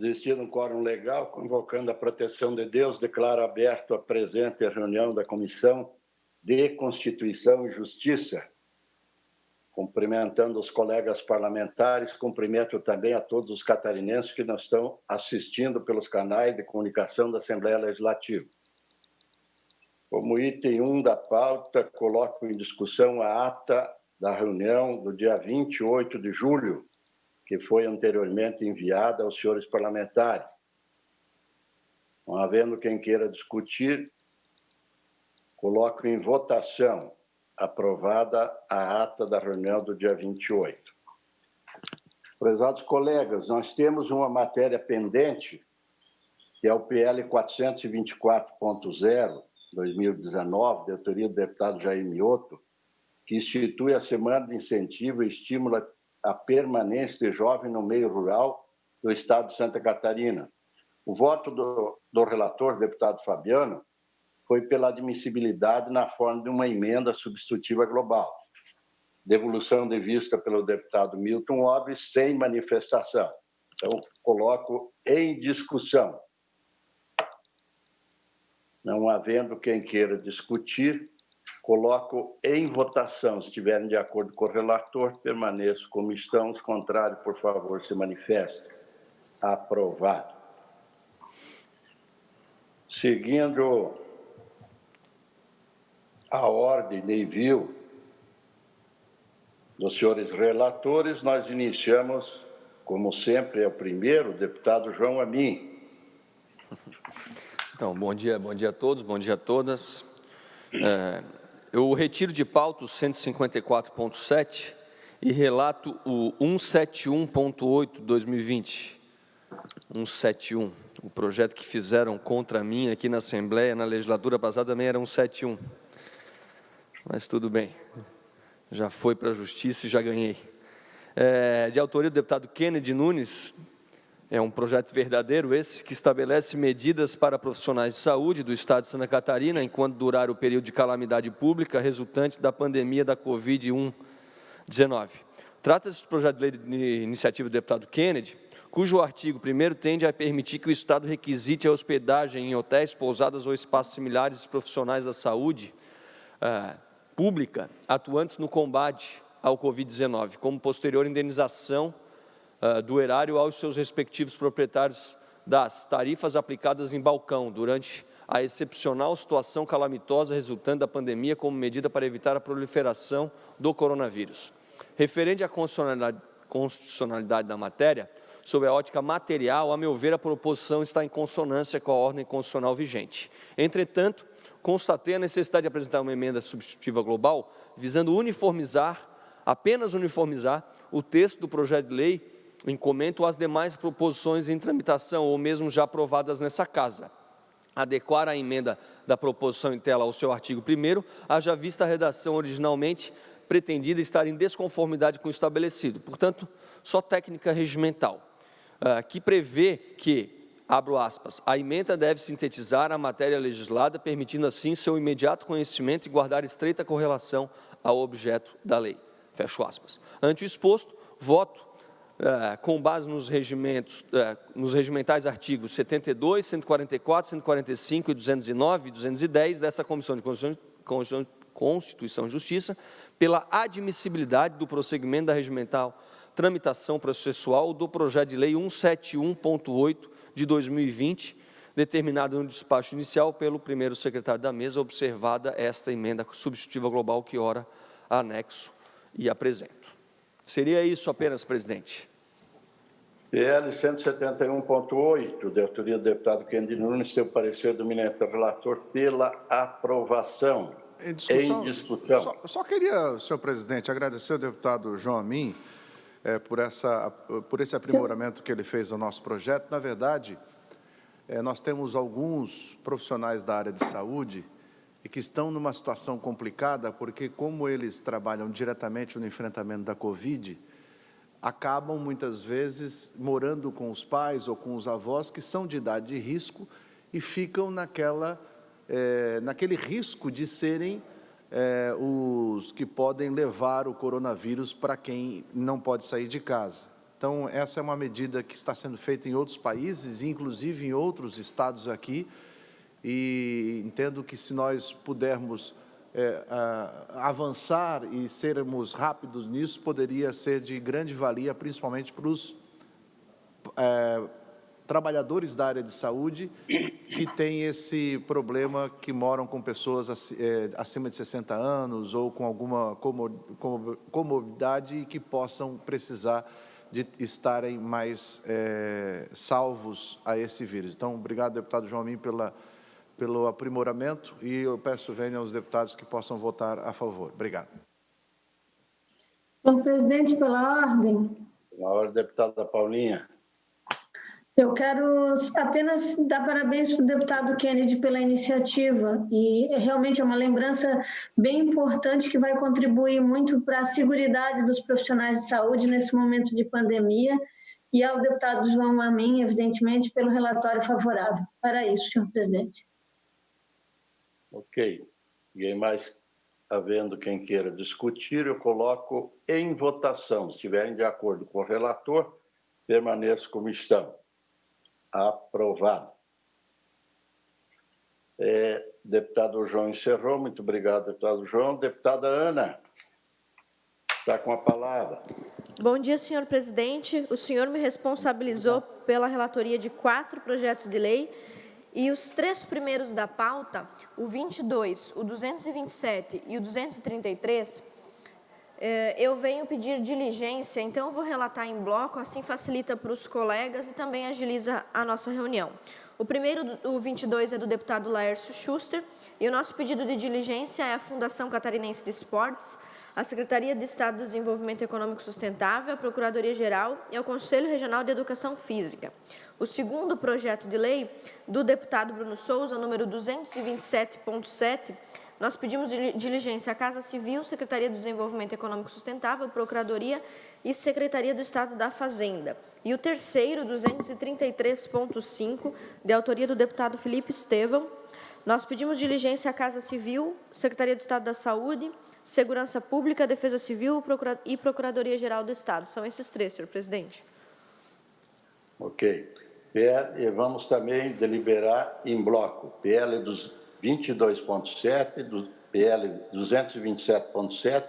Existindo um quórum legal, convocando a proteção de Deus, declaro aberto a presente reunião da Comissão de Constituição e Justiça. Cumprimentando os colegas parlamentares, cumprimento também a todos os catarinenses que nos estão assistindo pelos canais de comunicação da Assembleia Legislativa. Como item 1 da pauta, coloco em discussão a ata da reunião do dia 28 de julho, que foi anteriormente enviada aos senhores parlamentares. Não havendo quem queira discutir, coloco em votação aprovada a ata da reunião do dia 28. Prezados colegas, nós temos uma matéria pendente, que é o PL 424.0, 2019, de autoria do deputado Jair Mioto, que institui a Semana de Incentivo e estimula a permanência de jovem no meio rural do estado de Santa Catarina. O voto do relator, deputado Fabiano, foi pela admissibilidade na forma de uma emenda substitutiva global. Devolução de vista pelo deputado Milton Obres, sem manifestação. Então, coloco em discussão. Não havendo quem queira discutir, coloco em votação. Se estiverem de acordo com o relator, permaneço como estão. Os contrários, por favor, se manifestem. Aprovado. Seguindo a ordem de envio dos senhores relatores, nós iniciamos, como sempre, é o primeiro, o deputado João Amin. Então, bom dia a todos, bom dia a todas. Eu retiro de pauta o 154.7 e relato o 171.8/2020. 171, o projeto que fizeram contra mim aqui na Assembleia, na legislatura passada, também era 171. Mas tudo bem, já foi para a Justiça e já ganhei. De autoria do deputado Kennedy Nunes, é um projeto verdadeiro esse, que estabelece medidas para profissionais de saúde do Estado de Santa Catarina, enquanto durar o período de calamidade pública resultante da pandemia da Covid-19. Trata-se de projeto de lei de iniciativa do deputado Kennedy, cujo artigo 1º tende a permitir que o Estado requisite a hospedagem em hotéis, pousadas ou espaços similares de profissionais da saúde pública atuantes no combate ao Covid-19, como posterior indenização do erário aos seus respectivos proprietários das tarifas aplicadas em balcão durante a excepcional situação calamitosa resultante da pandemia como medida para evitar a proliferação do coronavírus. Referente à constitucionalidade da matéria, sob a ótica material, a meu ver, a proposição está em consonância com a ordem constitucional vigente. Entretanto, constatei a necessidade de apresentar uma emenda substitutiva global, visando apenas uniformizar o texto do projeto de lei em comento às demais proposições em tramitação ou mesmo já aprovadas nessa casa. Adequar a emenda da proposição em tela ao seu artigo 1º, haja vista a redação originalmente pretendida estar em desconformidade com o estabelecido. Portanto, só técnica regimental, que prevê que, abro aspas, a emenda deve sintetizar a matéria legislada, permitindo assim seu imediato conhecimento e guardar estreita correlação ao objeto da lei. Fecho aspas. Ante o exposto, voto com base nos regimentais artigos 72, 144, 145 e 209 e 210 desta Comissão de Constituição e Justiça, pela admissibilidade do prosseguimento da regimental tramitação processual do projeto de lei 171.8 de 2020, determinado no despacho inicial pelo primeiro secretário da mesa, observada esta emenda substitutiva global que ora anexo e apresento. Seria isso apenas, presidente. PL 171.8, de autoria do deputado Kennedy Nunes, seu parecer do eminente relator pela aprovação. Em discussão. Só queria, senhor presidente, agradecer ao deputado João Amin por esse aprimoramento que ele fez ao nosso projeto. Na verdade, nós temos alguns profissionais da área de saúde e que estão numa situação complicada, porque como eles trabalham diretamente no enfrentamento da Covid, acabam muitas vezes morando com os pais ou com os avós que são de idade de risco e ficam naquele risco de serem os que podem levar o coronavírus para quem não pode sair de casa. Então, essa é uma medida que está sendo feita em outros países, inclusive em outros estados aqui, e entendo que se nós pudermos avançar e sermos rápidos nisso, poderia ser de grande valia, principalmente para os trabalhadores da área de saúde que têm esse problema, que moram com pessoas acima de 60 anos ou com alguma comorbidade e que possam precisar de estarem mais salvos a esse vírus. Então, obrigado, deputado João Amin, pelo aprimoramento, e eu peço vênia aos deputados que possam votar a favor. Obrigado. Senhor presidente, pela ordem. Na hora, deputada Paulinha. Eu quero apenas dar parabéns para o deputado Kennedy pela iniciativa, e realmente é uma lembrança bem importante que vai contribuir muito para a seguridade dos profissionais de saúde nesse momento de pandemia, e ao deputado João Amin, evidentemente, pelo relatório favorável. Para isso, senhor presidente. Ok. Ninguém mais havendo quem queira discutir, eu coloco em votação. Se estiverem de acordo com o relator, permaneço como estão. Aprovado. Deputado João encerrou. Muito obrigado, deputado João. Deputada Ana, está com a palavra. Bom dia, senhor presidente. O senhor me responsabilizou pela relatoria de 4 projetos de lei, e os 3 primeiros da pauta, o 22, o 227 e o 233, eu venho pedir diligência, então eu vou relatar em bloco, assim facilita para os colegas e também agiliza a nossa reunião. O primeiro, o 22, é do deputado Laércio Schuster, e o nosso pedido de diligência é a Fundação Catarinense de Esportes, a Secretaria de Estado do Desenvolvimento Econômico Sustentável, a Procuradoria-Geral e ao Conselho Regional de Educação Física. O segundo projeto de lei, do deputado Bruno Souza, número 227.7, nós pedimos diligência à Casa Civil, Secretaria do Desenvolvimento Econômico Sustentável, Procuradoria e Secretaria do Estado da Fazenda. E o terceiro, 233.5, de autoria do deputado Felipe Estevão, nós pedimos diligência à Casa Civil, Secretaria do Estado da Saúde, Segurança Pública, Defesa Civil e Procuradoria-Geral do Estado. São esses 3, senhor presidente. Ok. E vamos também deliberar em bloco PL 22.7, do PL 227.7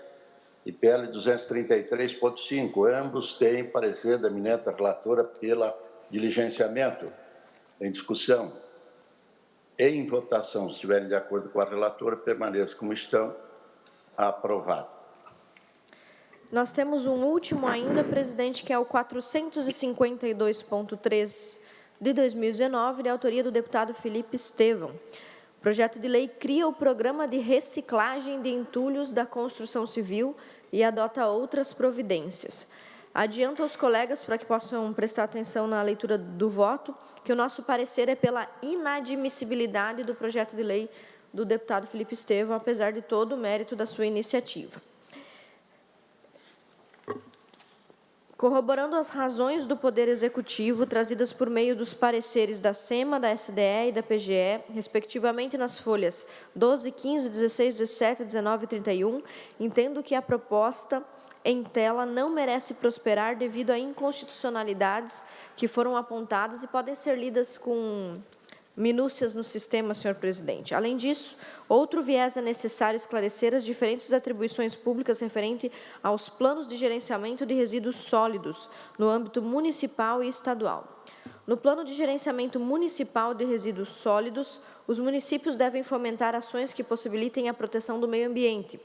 e PL 233.5. Ambos têm parecer da eminenta relatora pela diligenciamento. Em discussão. Em votação, se estiverem de acordo com a relatora, permaneça como estão. Aprovado. Nós temos um último ainda, presidente, que é o 452.3 de 2019, de autoria do deputado Felipe Estevão. O projeto de lei cria o Programa de Reciclagem de Entulhos da Construção Civil e adota outras providências. Adianto aos colegas, para que possam prestar atenção na leitura do voto, que o nosso parecer é pela inadmissibilidade do projeto de lei do deputado Felipe Estevão, apesar de todo o mérito da sua iniciativa. Corroborando as razões do Poder Executivo, trazidas por meio dos pareceres da SEMA, da SDE e da PGE, respectivamente nas folhas 12, 15, 16, 17, 19 e 31, entendo que a proposta em tela não merece prosperar devido a inconstitucionalidades que foram apontadas e podem ser lidas com minúcias no sistema, senhor presidente. Além disso, outro viés é necessário esclarecer as diferentes atribuições públicas referente aos planos de gerenciamento de resíduos sólidos no âmbito municipal e estadual. No plano de gerenciamento municipal de resíduos sólidos, os municípios devem fomentar ações que possibilitem a proteção do meio ambiente,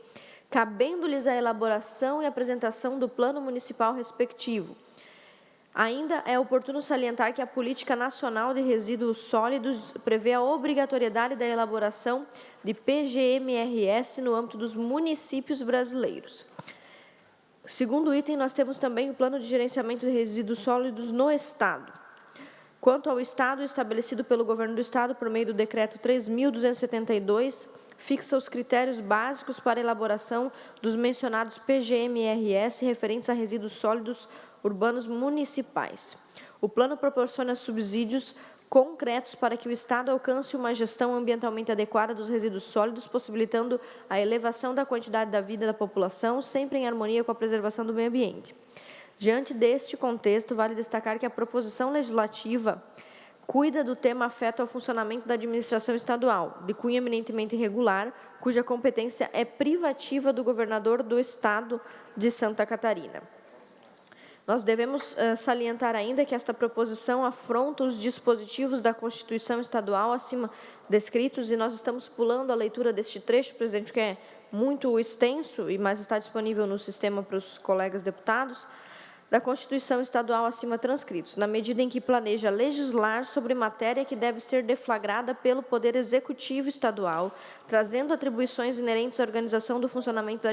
cabendo-lhes a elaboração e apresentação do plano municipal respectivo. Ainda é oportuno salientar que a Política Nacional de Resíduos Sólidos prevê a obrigatoriedade da elaboração de PGMRS no âmbito dos municípios brasileiros. Segundo item, nós temos também o Plano de Gerenciamento de Resíduos Sólidos no Estado. Quanto ao Estado, estabelecido pelo Governo do Estado por meio do Decreto 3.272, fixa os critérios básicos para a elaboração dos mencionados PGMRS referentes a resíduos sólidos urbanos municipais. O plano proporciona subsídios concretos para que o Estado alcance uma gestão ambientalmente adequada dos resíduos sólidos, possibilitando a elevação da quantidade da vida da população, sempre em harmonia com a preservação do meio ambiente. Diante deste contexto, vale destacar que a proposição legislativa cuida do tema afeto ao funcionamento da administração estadual, de cunho eminentemente irregular, cuja competência é privativa do governador do Estado de Santa Catarina. Nós devemos salientar ainda que esta proposição afronta os dispositivos da Constituição Estadual acima descritos, e nós estamos pulando a leitura deste trecho, presidente, que é muito extenso, mas está disponível no sistema para os colegas deputados, da Constituição Estadual acima transcritos, na medida em que planeja legislar sobre matéria que deve ser deflagrada pelo Poder Executivo Estadual, trazendo atribuições inerentes à organização do funcionamento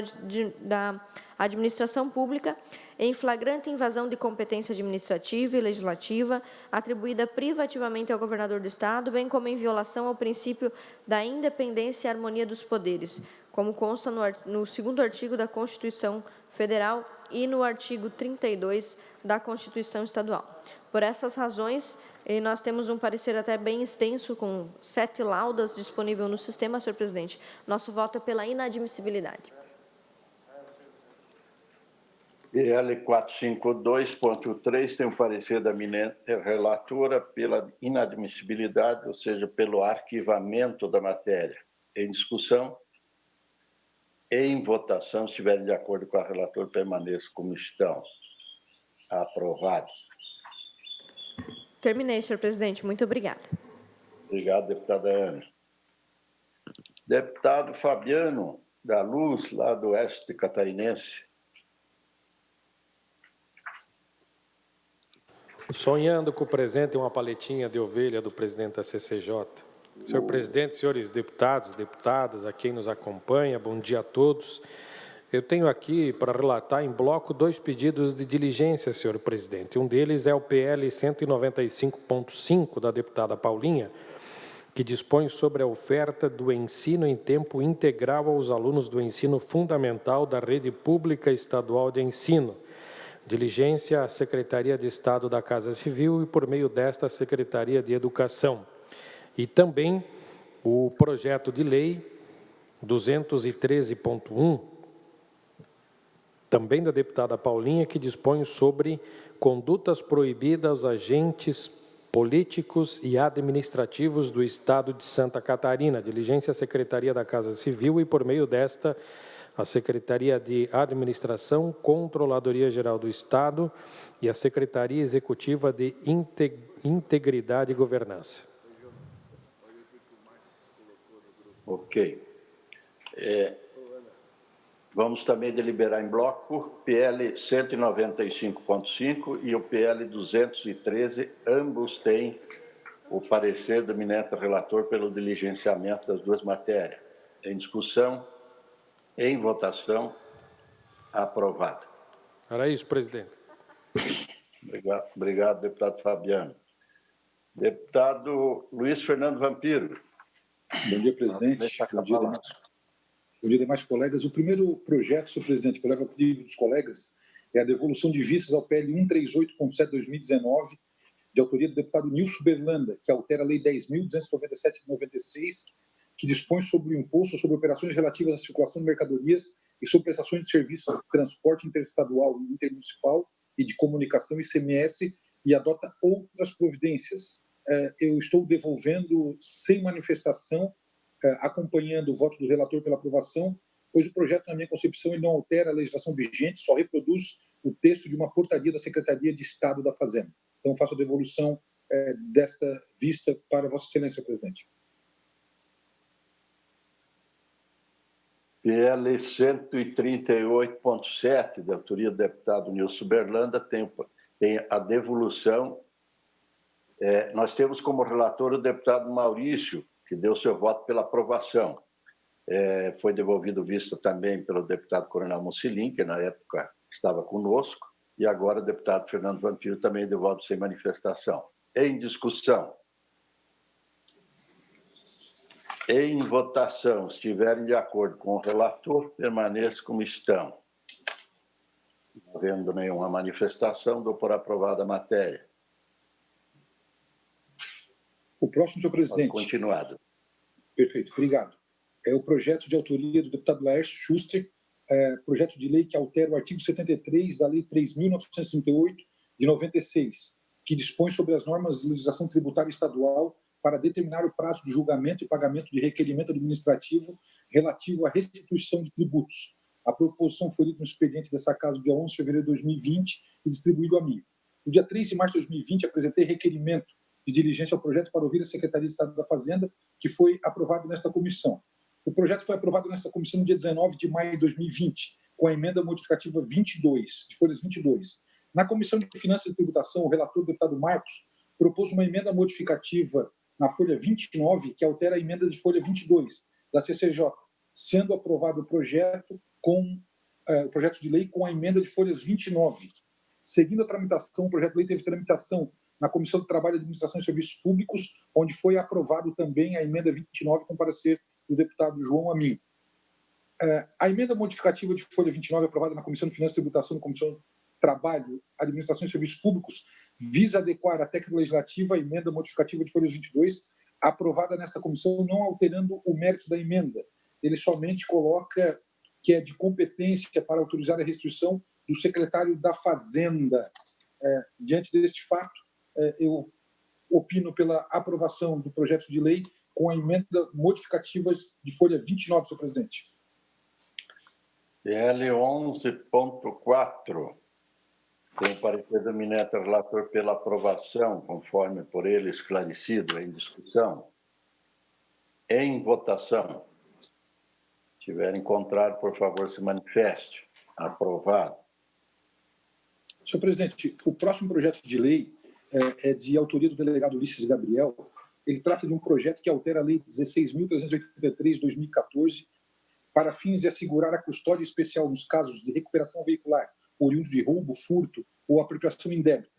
da administração pública em flagrante invasão de competência administrativa e legislativa, atribuída privativamente ao governador do Estado, bem como em violação ao princípio da independência e harmonia dos poderes, como consta no 2º artigo da Constituição Federal e no artigo 32 da Constituição Estadual. Por essas razões, nós temos um parecer até bem extenso, com 7 laudas disponível no sistema, senhor presidente. Nosso voto é pela inadmissibilidade. PL 452.3 tem o parecer da relatora pela inadmissibilidade, ou seja, pelo arquivamento da matéria. Em discussão? Em votação, se estiverem de acordo com a relatora, permaneçam como estão. Aprovado. Terminei, senhor presidente. Muito obrigada. Obrigado, deputada Ana. Deputado Fabiano da Luz, lá do Oeste Catarinense. Sonhando com o presente uma paletinha de ovelha do presidente da CCJ. Senhor presidente, senhores deputados, deputadas, a quem nos acompanha, bom dia a todos. Eu tenho aqui para relatar em bloco 2 pedidos de diligência, senhor presidente. Um deles é o PL 195.5 da deputada Paulinha, que dispõe sobre a oferta do ensino em tempo integral aos alunos do ensino fundamental da rede pública estadual de ensino. Diligência à Secretaria de Estado da Casa Civil e, por meio desta, a Secretaria de Educação. E também o projeto de lei 213.1, também da deputada Paulinha, que dispõe sobre condutas proibidas aos agentes políticos e administrativos do Estado de Santa Catarina. Diligência à Secretaria da Casa Civil e, por meio desta, a Secretaria de Administração, Controladoria Geral do Estado e a Secretaria Executiva de Integridade e Governança. Ok. Vamos também deliberar em bloco PL 195.5 e o PL 213, ambos têm o parecer do eminente relator pelo diligenciamento das 2 matérias. Em discussão, em votação, aprovado. Era isso, presidente. Obrigado, deputado Fabiano. Deputado Luiz Fernando Vampiro. Bom dia, presidente. Bom dia, demais colegas. O primeiro projeto, senhor presidente, que eu levo a pedido dos colegas, é a devolução de vistas ao PL 138.7/2019, de autoria do deputado Nilson Berlanda, que altera a Lei 10.297 de 96, que dispõe sobre o imposto sobre operações relativas à circulação de mercadorias e sobre prestações de serviços de transporte interestadual e intermunicipal e de comunicação ICMS, e adota outras providências. Eu estou devolvendo sem manifestação, acompanhando o voto do relator pela aprovação, pois o projeto, na minha concepção, ele não altera a legislação vigente, só reproduz o texto de uma portaria da Secretaria de Estado da Fazenda. Então, faço a devolução desta vista para Vossa Excelência, presidente. PL 138.7, da autoria do deputado Nilson Berlanda, tem a devolução. Nós temos como relator o deputado Maurício, que deu seu voto pela aprovação. Foi devolvido vista também pelo deputado Coronel Mucilin, que na época estava conosco, e agora o deputado Fernando Vampiro também devolve sem manifestação. Em discussão. Em votação, se estiverem de acordo com o relator, permaneça como estão. Não havendo nenhuma manifestação, dou por aprovada a matéria. O próximo, senhor presidente. Continuado. Perfeito, obrigado. É o projeto de autoria do deputado Laércio Schuster, projeto de lei que altera o artigo 73 da Lei 3.938, de 96, que dispõe sobre as normas de legislação tributária estadual para determinar o prazo de julgamento e pagamento de requerimento administrativo relativo à restituição de tributos. A proposição foi lida no expediente dessa casa dia 11 de fevereiro de 2020 e distribuído a mim. No dia 3 de março de 2020, apresentei requerimento de diligência ao projeto para ouvir a Secretaria de Estado da Fazenda, que foi aprovado nesta comissão. O projeto foi aprovado nesta comissão no dia 19 de maio de 2020, com a emenda modificativa 22, de folhas 22. Na Comissão de Finanças e Tributação, o relator, o deputado Marcos, propôs uma emenda modificativa na folha 29, que altera a emenda de folha 22 da CCJ, sendo aprovado o projeto de lei com a emenda de folhas 29. Seguindo a tramitação, o projeto de lei teve tramitação na Comissão de Trabalho, Administração e Serviços Públicos, onde foi aprovado também a emenda 29 com parecer do deputado João Amin. A emenda modificativa de folha 29, aprovada na Comissão de Finanças e Tributação, na Comissão de Trabalho, Administração e Serviços Públicos, visa adequar a técnica legislativa à emenda modificativa de folha 22, aprovada nesta comissão, não alterando o mérito da emenda. Ele somente coloca que é de competência para autorizar a restrição do secretário da Fazenda. Diante deste fato, eu opino pela aprovação do projeto de lei com a emenda modificativa de folha 29, senhor presidente. PL 11.4. Tem o parecer do eminente relator pela aprovação, conforme por ele esclarecido em discussão. Em votação. Se tiver em contrário, por favor, se manifeste. Aprovado. Senhor presidente, o próximo projeto de lei é de autoria do delegado Ulisses Gabriel. Ele trata de um projeto que altera a Lei 16.383 de 2014 para fins de assegurar a custódia especial nos casos de recuperação veicular, oriundo de roubo, furto ou apropriação indébita.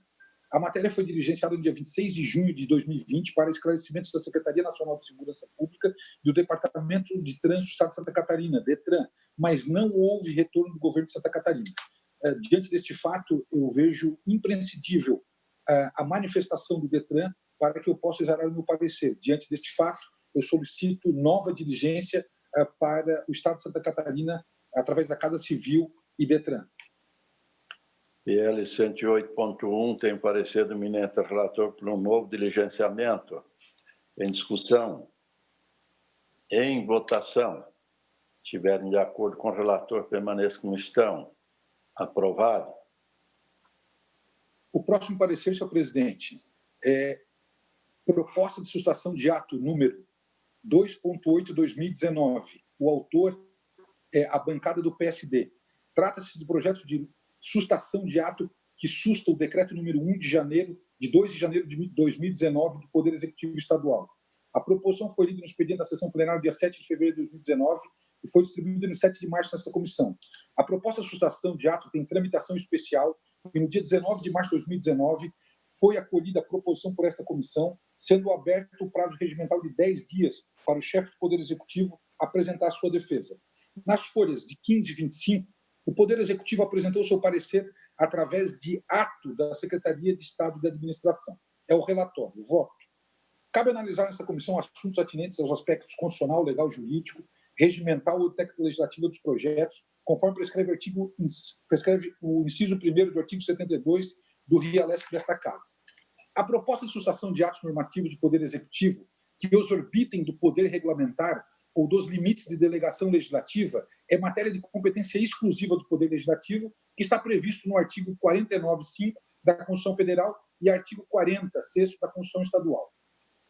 A matéria foi diligenciada no dia 26 de junho de 2020 para esclarecimentos da Secretaria Nacional de Segurança Pública e do Departamento de Trânsito do Estado de Santa Catarina, DETRAN, mas não houve retorno do governo de Santa Catarina. Diante deste fato, eu vejo imprescindível a manifestação do DETRAN para que eu possa exarar o meu parecer. Diante deste fato, eu solicito nova diligência para o Estado de Santa Catarina através da Casa Civil e DETRAN. PL 108.1 tem parecer do eminente relator por um novo diligenciamento. Em discussão. Em votação. Se estiverem de acordo com o relator, permaneçam como estão. Aprovado. O próximo parecer, senhor presidente, é proposta de sustação de ato número 2.8/2019. O autor é a bancada do PSD. Trata-se do projeto de sustação de ato que susta o decreto número 1 de 2 de janeiro de 2019 do Poder Executivo Estadual. A proposição foi lida no expediente da sessão plenária dia 7 de fevereiro de 2019 e foi distribuída no 7 de março nesta comissão. A proposta de sustação de ato tem tramitação especial e no dia 19 de março de 2019 foi acolhida a proposição por esta comissão, sendo aberto o prazo regimental de 10 dias para o chefe do Poder Executivo apresentar a sua defesa. Nas folhas de 15 e 25, o Poder Executivo apresentou seu parecer através de ato da Secretaria de Estado de Administração. É o relatório, o voto. Cabe analisar nessa comissão assuntos atinentes aos aspectos constitucional, legal, jurídico, regimental ou técnico legislativo dos projetos, conforme prescreve o inciso 1º do artigo 72 do RIA-LESC desta Casa. A proposta de sustação de atos normativos do Poder Executivo que exorbitem do poder regulamentar ou dos limites de delegação legislativa é matéria de competência exclusiva do Poder Legislativo, que está previsto no artigo 49.5 da Constituição Federal e artigo 40, 6º da Constituição Estadual.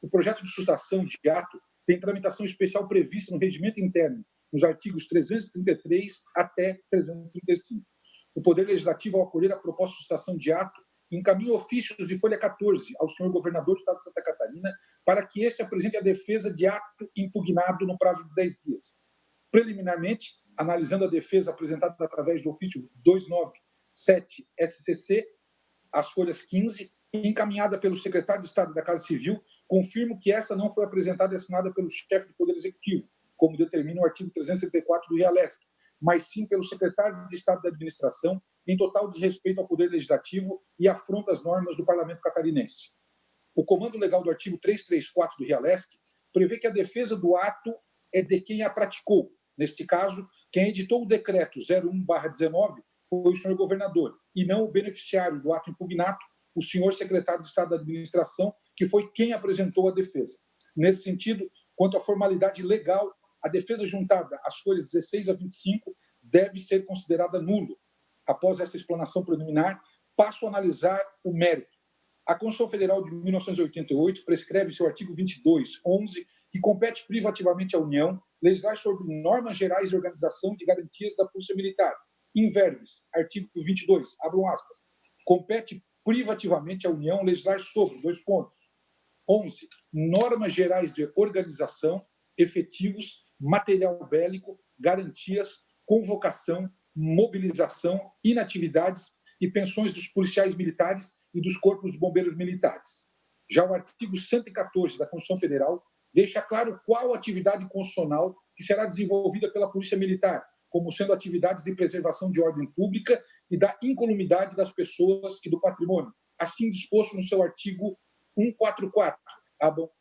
O projeto de sustação de ato tem tramitação especial prevista no regimento interno, nos artigos 333 até 335. O Poder Legislativo, ao acolher a proposta de sustação de ato, encaminha ofícios de folha 14 ao senhor governador do Estado de Santa Catarina para que este apresente a defesa de ato impugnado no prazo de 10 dias. Preliminarmente, analisando a defesa apresentada através do ofício 297 SCC, as folhas 15, encaminhada pelo secretário de Estado da Casa Civil, confirmo que esta não foi apresentada e assinada pelo chefe do Poder Executivo, como determina o artigo 334 do RIA-LESC, mas sim pelo secretário de Estado da Administração, em total desrespeito ao Poder Legislativo e afronta as normas do Parlamento catarinense. O comando legal do artigo 334 do RIA-LESC prevê que a defesa do ato é de quem a praticou, neste caso, quem editou o decreto 01/19 foi o senhor governador, e não o beneficiário do ato impugnado, o senhor secretário de Estado da Administração, que foi quem apresentou a defesa. Nesse sentido, quanto à formalidade legal, a defesa juntada às folhas 16 a 25 deve ser considerada nulo. Após essa explanação preliminar, passo a analisar o mérito. A Constituição Federal de 1988 prescreve seu artigo 22(11), que compete privativamente à União legislar sobre normas gerais de organização e de garantias da Polícia Militar. In verbis, artigo 22, abram aspas, compete privativamente à União legislar sobre, 11, normas gerais de organização, efetivos, material bélico, garantias, convocação, mobilização, inatividades e pensões dos policiais militares e dos corpos de bombeiros militares. Já o artigo 114 da Constituição Federal deixa claro qual atividade constitucional que será desenvolvida pela Polícia Militar, como sendo atividades de preservação de ordem pública e da incolumidade das pessoas e do patrimônio, assim disposto no seu artigo 144,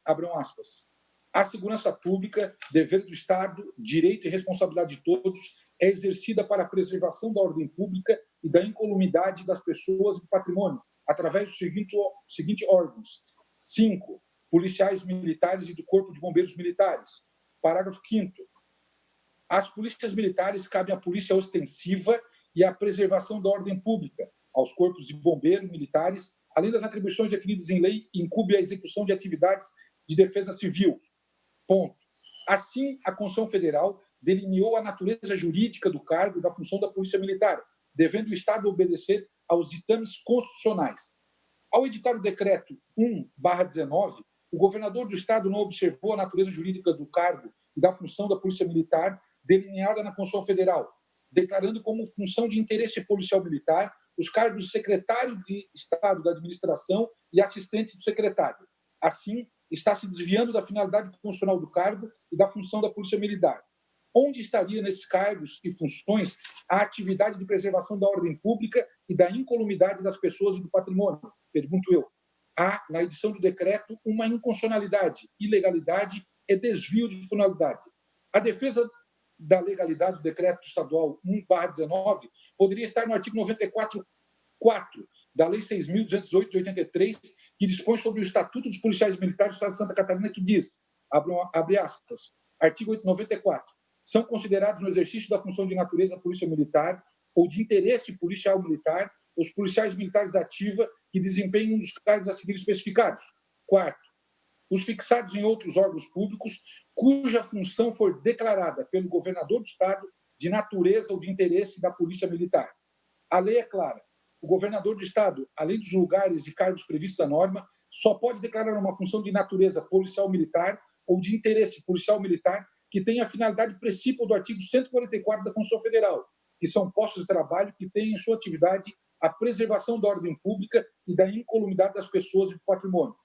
abram aspas. A segurança pública, dever do Estado, direito e responsabilidade de todos, é exercida para a preservação da ordem pública e da incolumidade das pessoas e do patrimônio, através dos seguintes órgãos. 5. Policiais militares e do Corpo de Bombeiros Militares. Parágrafo 5º. Às polícias militares cabe a polícia ostensiva e a preservação da ordem pública, aos corpos de bombeiros militares, além das atribuições definidas em lei, incumbe a execução de atividades de defesa civil. Ponto. Assim, a Constituição Federal delineou a natureza jurídica do cargo e da função da Polícia Militar, devendo o Estado obedecer aos ditames constitucionais. Ao editar o decreto 1/19, o governador do Estado não observou a natureza jurídica do cargo e da função da Polícia Militar delineada na Constituição Federal, declarando como função de interesse policial militar os cargos de secretário de Estado da Administração e assistente do secretário. Assim, está se desviando da finalidade constitucional do cargo e da função da Polícia Militar. Onde estaria nesses cargos e funções a atividade de preservação da ordem pública e da incolumidade das pessoas e do patrimônio? Pergunto eu. Há, na edição do decreto, uma inconstitucionalidade, ilegalidade e desvio de finalidade. A defesa da legalidade do decreto estadual 1/19 poderia estar no artigo 94.4 da Lei 6.208 de 83, que dispõe sobre o Estatuto dos Policiais Militares do Estado de Santa Catarina, que diz, abre aspas, artigo 94, são considerados no exercício da função de natureza polícia militar ou de interesse policial militar os policiais militares da ativa que desempenham um dos cargos a seguir especificados. Quarto, os fixados em outros órgãos públicos cuja função for declarada pelo governador do Estado de natureza ou de interesse da Polícia Militar. A lei é clara. O governador do Estado, além dos lugares e cargos previstos da norma, só pode declarar uma função de natureza policial militar ou de interesse policial militar que tenha a finalidade principal do artigo 144 da Constituição Federal, que são postos de trabalho que têm em sua atividade a preservação da ordem pública e da incolumidade das pessoas e do patrimônio.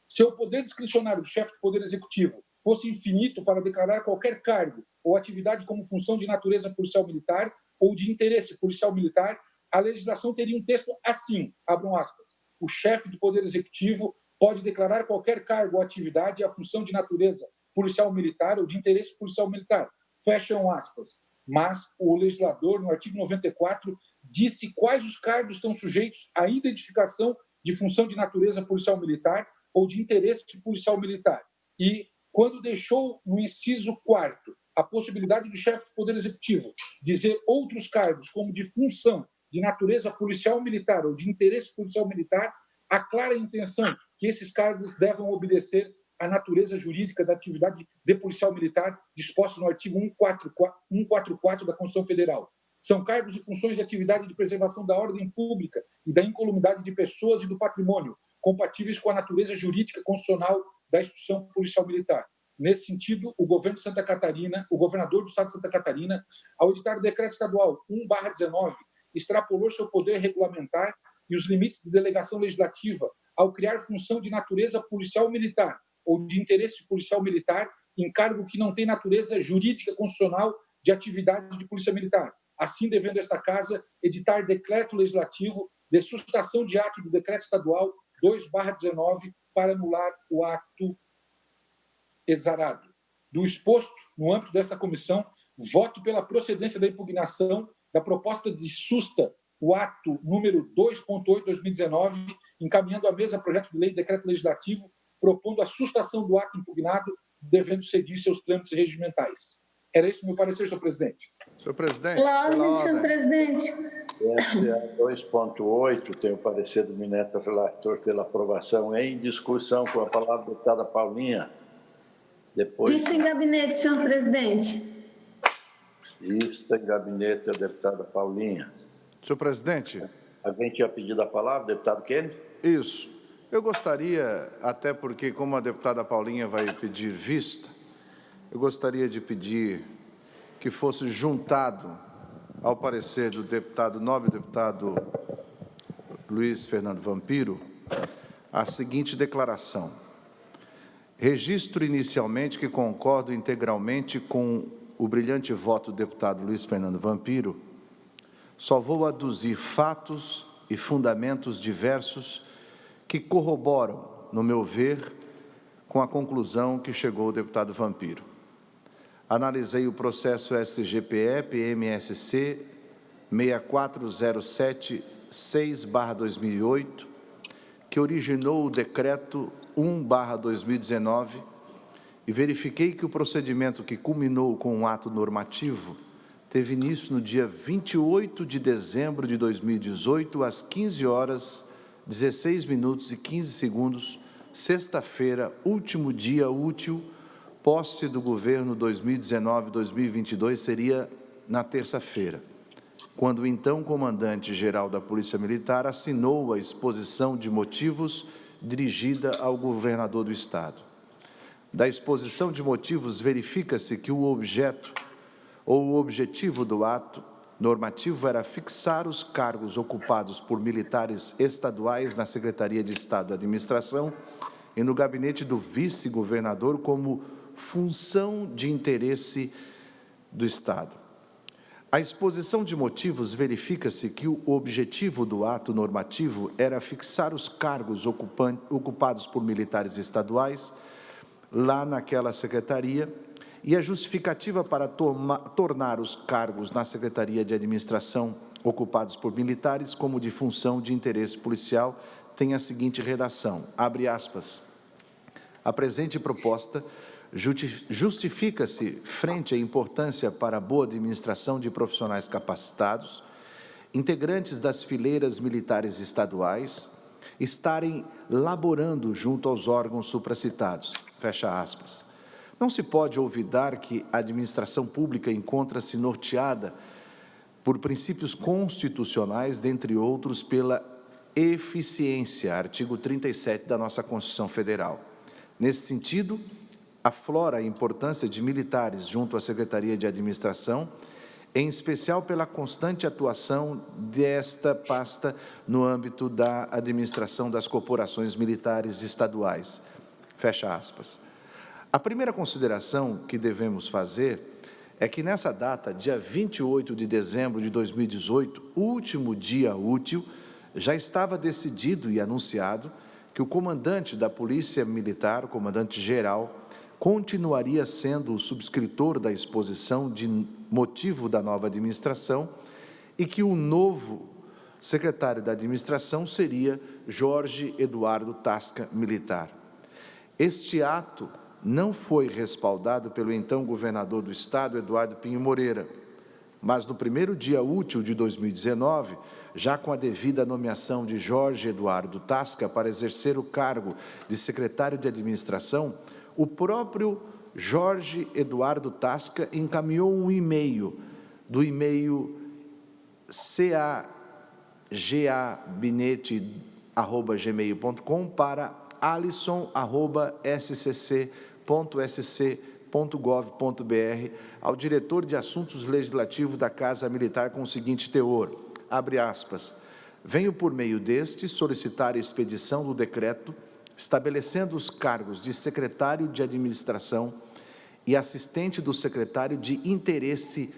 Se o poder discricionário do chefe do Poder Executivo fosse infinito para declarar qualquer cargo ou atividade como função de natureza policial militar ou de interesse policial militar, a legislação teria um texto assim, abram aspas, o chefe do Poder Executivo pode declarar qualquer cargo ou atividade e a função de natureza policial militar ou de interesse policial militar, fecham aspas. Mas o legislador, no artigo 94, disse quais os cargos estão sujeitos à identificação de função de natureza policial militar ou de interesse policial militar. E, quando deixou no inciso 4º a possibilidade do chefe do Poder Executivo dizer outros cargos como de função de natureza policial militar ou de interesse policial militar, a clara intenção que esses cargos devam obedecer à natureza jurídica da atividade de policial militar disposta no artigo 144 da Constituição Federal. São cargos e funções de atividade de preservação da ordem pública e da incolumidade de pessoas e do patrimônio, compatíveis com a natureza jurídica constitucional da instituição policial militar. Nesse sentido, o governo de Santa Catarina, o governador do Estado de Santa Catarina, ao editar o decreto estadual 1/19, extrapolou seu poder regulamentar e os limites de delegação legislativa ao criar função de natureza policial militar ou de interesse policial militar em cargo que não tem natureza jurídica constitucional de atividade de polícia militar. Assim, devendo esta Casa editar decreto legislativo de sustação de ato do decreto estadual 2/19 para anular o ato exarado. Do exposto, no âmbito desta comissão, voto pela procedência da impugnação da proposta de susta, o ato número 2.8/2019, encaminhando à mesa projeto de lei e decreto legislativo propondo a sustação do ato impugnado, devendo seguir seus trâmites regimentais. Era esse o meu parecer, senhor presidente. Senhor presidente, Pela pela ordem, senhor ordem. presidente. PSA 2.8, tem o parecer do ministro relator pela aprovação em discussão. Com a palavra a deputada Paulinha. Depois, Vista em gabinete, senhor presidente. vista em gabinete, a deputada Paulinha. Senhor presidente. Alguém tinha pedido a palavra, deputado Kennedy? Isso. Eu gostaria, até porque como a deputada Paulinha vai pedir vista, eu gostaria de pedir que fosse juntado ao parecer do deputado, nobre deputado Luiz Fernando Vampiro, a seguinte declaração. Registro inicialmente que concordo integralmente com o brilhante voto do deputado Luiz Fernando Vampiro, só vou aduzir fatos e fundamentos diversos que corroboram, no meu ver, com a conclusão que chegou o deputado Vampiro. Analisei o processo SGPE-PMSC 6407-6/2008, que originou o decreto 1/2019, e verifiquei que o procedimento que culminou com um ato normativo teve início no dia 28 de dezembro de 2018, às 15 horas, 16 minutos e 15 segundos, sexta-feira, último dia útil, posse do governo 2019-2022 seria na terça-feira, quando o então comandante-geral da Polícia Militar assinou a exposição de motivos dirigida ao governador do Estado. Da exposição de motivos, verifica-se que o objeto ou o objetivo do ato normativo era fixar os cargos ocupados por militares estaduais na Secretaria de Estado da Administração e no gabinete do vice-governador como função de interesse do Estado. A exposição de motivos verifica-se que o objetivo do ato normativo era fixar os cargos ocupados por militares estaduais lá naquela secretaria, e a justificativa para tornar os cargos na Secretaria de Administração ocupados por militares como de função de interesse policial tem a seguinte redação, abre aspas, a presente proposta justifica-se frente à importância para a boa administração de profissionais capacitados, integrantes das fileiras militares estaduais, estarem laborando junto aos órgãos supracitados, fecha aspas. Não se pode olvidar que a administração pública encontra-se norteada por princípios constitucionais, dentre outros, pela eficiência, artigo 37 da nossa Constituição Federal. Nesse sentido, aflora a importância de militares junto à Secretaria de Administração, em especial pela constante atuação desta pasta no âmbito da administração das corporações militares estaduais. Fecha aspas. A primeira consideração que devemos fazer é que nessa data, dia 28 de dezembro de 2018, último dia útil, já estava decidido e anunciado que o comandante da Polícia Militar, o comandante-geral, continuaria sendo o subscritor da exposição de motivo da nova administração e que o novo secretário da administração seria Jorge Eduardo Tasca, militar. Este ato não foi respaldado pelo então governador do Estado, Eduardo Pinho Moreira, mas no primeiro dia útil de 2019, já com a devida nomeação de Jorge Eduardo Tasca para exercer o cargo de secretário de administração, o próprio Jorge Eduardo Tasca encaminhou um e-mail, do e-mail cagabinete@gmail.com para alisson@scc.sc.gov.br ao diretor de Assuntos Legislativos da Casa Militar com o seguinte teor, abre aspas, venho por meio deste solicitar a expedição do decreto estabelecendo os cargos de secretário de administração e assistente do secretário de interesse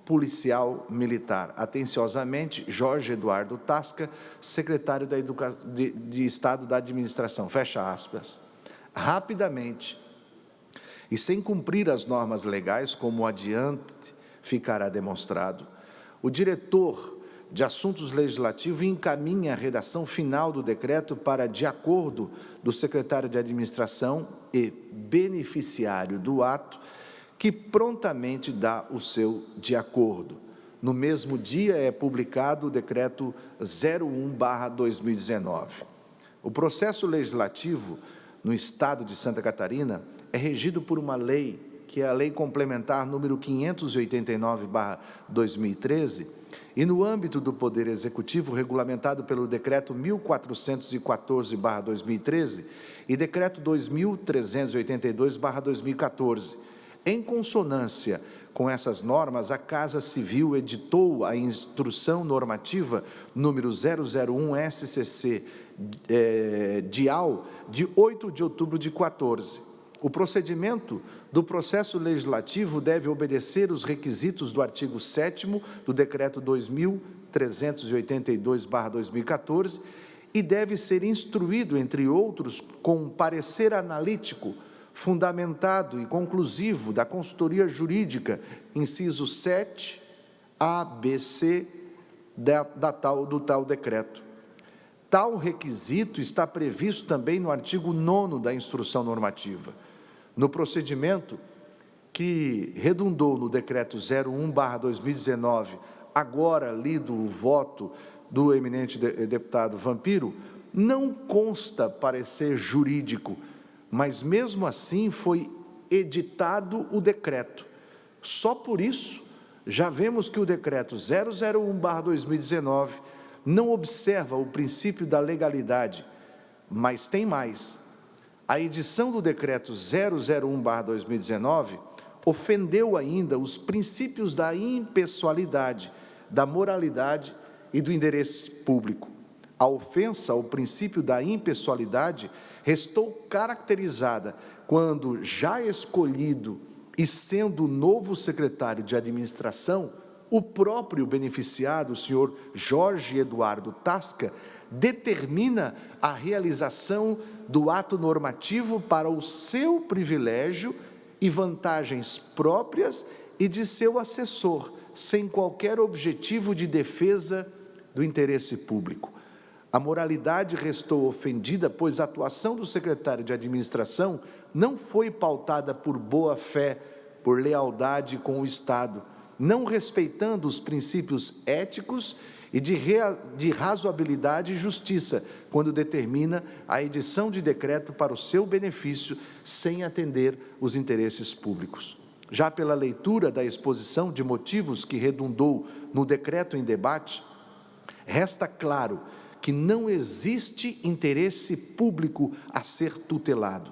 policial militar. Atenciosamente, Jorge Eduardo Tasca, secretário de Estado da Administração. Fecha aspas. Rapidamente, e sem cumprir as normas legais, como adiante ficará demonstrado, o diretor de Assuntos Legislativos encaminha a redação final do decreto para, de acordo do secretário de Administração e beneficiário do ato, que prontamente dá o seu de acordo. No mesmo dia é publicado o decreto 01/2019. O processo legislativo no Estado de Santa Catarina é regido por uma lei, que é a Lei Complementar número 589/2013, e no âmbito do Poder Executivo, regulamentado pelo Decreto 1414/2013 e Decreto 2382/2014. Em consonância com essas normas, a Casa Civil editou a Instrução Normativa número 001-SCC DIAL, de 8 de outubro de 14. O procedimento do processo legislativo deve obedecer os requisitos do artigo 7º do Decreto 2382/2014 e deve ser instruído, entre outros, com parecer analítico, fundamentado e conclusivo da consultoria jurídica, inciso 7, A, B, C, do tal decreto. Tal requisito está previsto também no artigo 9º da Instrução Normativa. No procedimento que redundou no Decreto 01/2019, agora lido o voto do eminente deputado Vampiro, não consta parecer jurídico, mas mesmo assim foi editado o decreto. Só por isso, já vemos que o decreto 001/2019 não observa o princípio da legalidade, mas tem mais. A edição do decreto 001/2019 ofendeu ainda os princípios da impessoalidade, da moralidade e do interesse público. A ofensa ao princípio da impessoalidade restou caracterizada quando, já escolhido e sendo o novo secretário de administração, o próprio beneficiado, o senhor Jorge Eduardo Tasca, determina a realização do ato normativo para o seu privilégio e vantagens próprias e de seu assessor, sem qualquer objetivo de defesa do interesse público. A moralidade restou ofendida, pois a atuação do secretário de administração não foi pautada por boa-fé, por lealdade com o Estado, não respeitando os princípios éticos e de razoabilidade e justiça, quando determina a edição de decreto para o seu benefício, sem atender os interesses públicos. Já pela leitura da exposição de motivos que redundou no decreto em debate, resta claro que não existe interesse público a ser tutelado.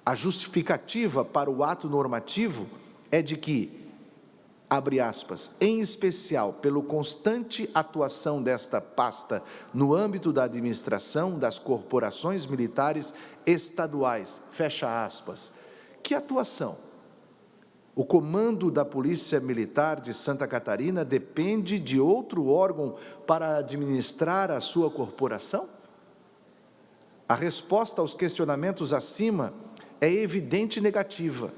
A justificativa para o ato normativo é de que, abre aspas, em especial pela constante atuação desta pasta no âmbito da administração das corporações militares estaduais, fecha aspas. Que atuação? O comando da Polícia Militar de Santa Catarina depende de outro órgão para administrar a sua corporação? A resposta aos questionamentos acima é evidente e negativa.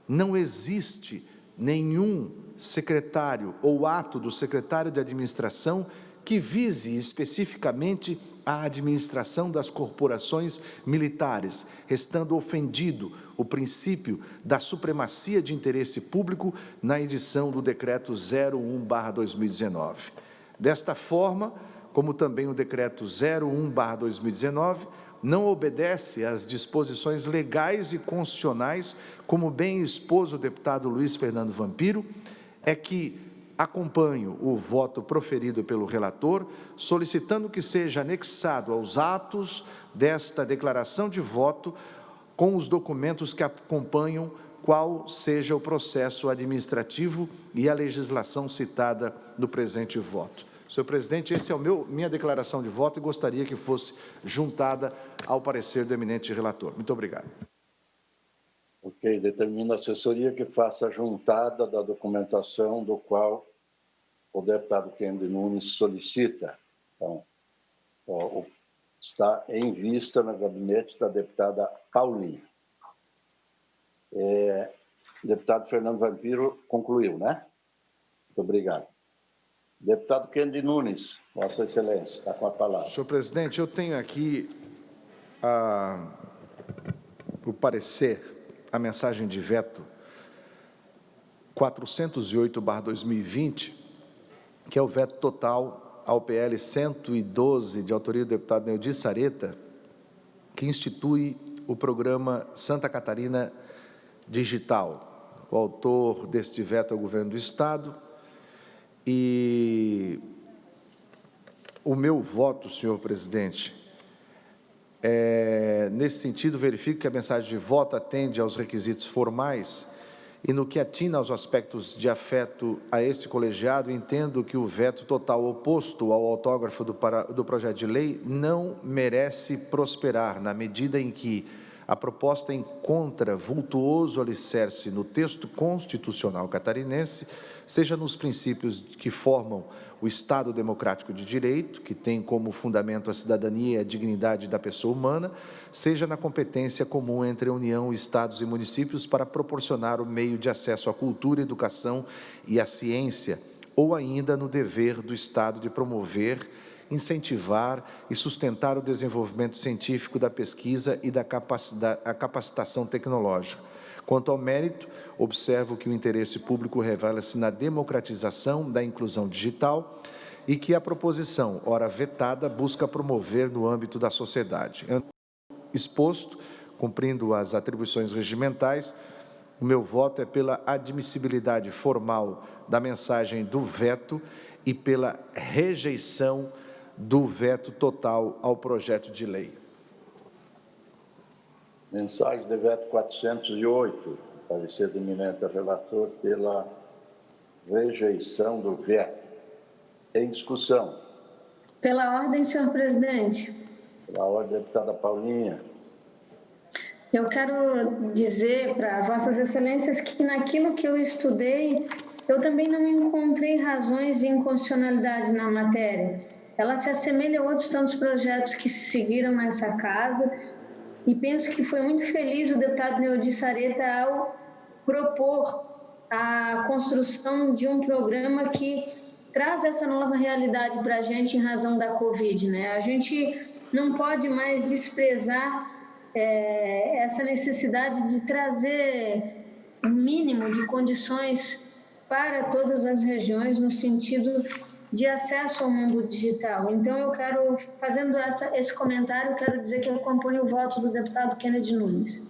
Não existe nenhum secretário ou ato do secretário de administração que vise especificamente a administração das corporações militares, restando ofendido o princípio da supremacia de interesse público na edição do decreto 01/2019. Desta forma, como também o decreto 01/2019, não obedece às disposições legais e constitucionais, como bem expôs o deputado Luiz Fernando Vampiro, é que acompanho o voto proferido pelo relator, solicitando que seja anexado aos atos desta declaração de voto, com os documentos que acompanham, qual seja o processo administrativo e a legislação citada no presente voto. Senhor presidente, essa é minha declaração de voto e gostaria que fosse juntada ao parecer do eminente relator. Muito obrigado. Ok, determina a assessoria que faça a juntada da documentação do qual o deputado Kennedy Nunes solicita. Então, está em vista no gabinete da deputada Paulinha. O deputado Fernando Vampiro concluiu, né? Muito obrigado. Deputado Kennedy Nunes, Vossa Excelência, está com a palavra. Senhor presidente, eu tenho aqui o parecer, a mensagem de veto 408/2020, que é o veto total ao PL 112, de autoria do deputado Neudi Sareta, que institui o programa Santa Catarina Digital. O autor deste veto é o governo do Estado e o meu voto, senhor presidente, nesse sentido, verifico que a mensagem de voto atende aos requisitos formais e, no que atina aos aspectos de afeto a este colegiado, entendo que o veto total oposto ao autógrafo do projeto de lei não merece prosperar, na medida em que a proposta encontra vultuoso alicerce no texto constitucional catarinense, seja nos princípios que formam o Estado Democrático de Direito, que tem como fundamento a cidadania e a dignidade da pessoa humana, seja na competência comum entre a União, Estados e municípios para proporcionar o meio de acesso à cultura, educação e à ciência, ou ainda no dever do Estado de promover, incentivar e sustentar o desenvolvimento científico da pesquisa e da capacitação tecnológica. Quanto ao mérito, observo que o interesse público revela-se na democratização da inclusão digital e que a proposição, ora vetada, busca promover no âmbito da sociedade. Exposto, cumprindo as atribuições regimentais, o meu voto é pela admissibilidade formal da mensagem do veto e pela rejeição do veto total ao projeto de lei. Mensagem de veto 408, parecer do eminente relator pela rejeição do veto. Em discussão. Pela ordem, senhor presidente. Pela ordem, deputada Paulinha. Eu quero dizer para Vossas Excelências que naquilo que eu estudei, eu também não encontrei razões de inconstitucionalidade na matéria. Ela se assemelha a outros tantos projetos que seguiram nessa casa e penso que foi muito feliz o deputado Neudi Sareta ao propor a construção de um programa que traz essa nova realidade para a gente em razão da Covid, né? A gente não pode mais desprezar essa necessidade de trazer um mínimo de condições para todas as regiões no sentido de acesso ao mundo digital. Então, eu quero, fazendo esse comentário, quero dizer que eu acompanho o voto do deputado Kennedy Nunes.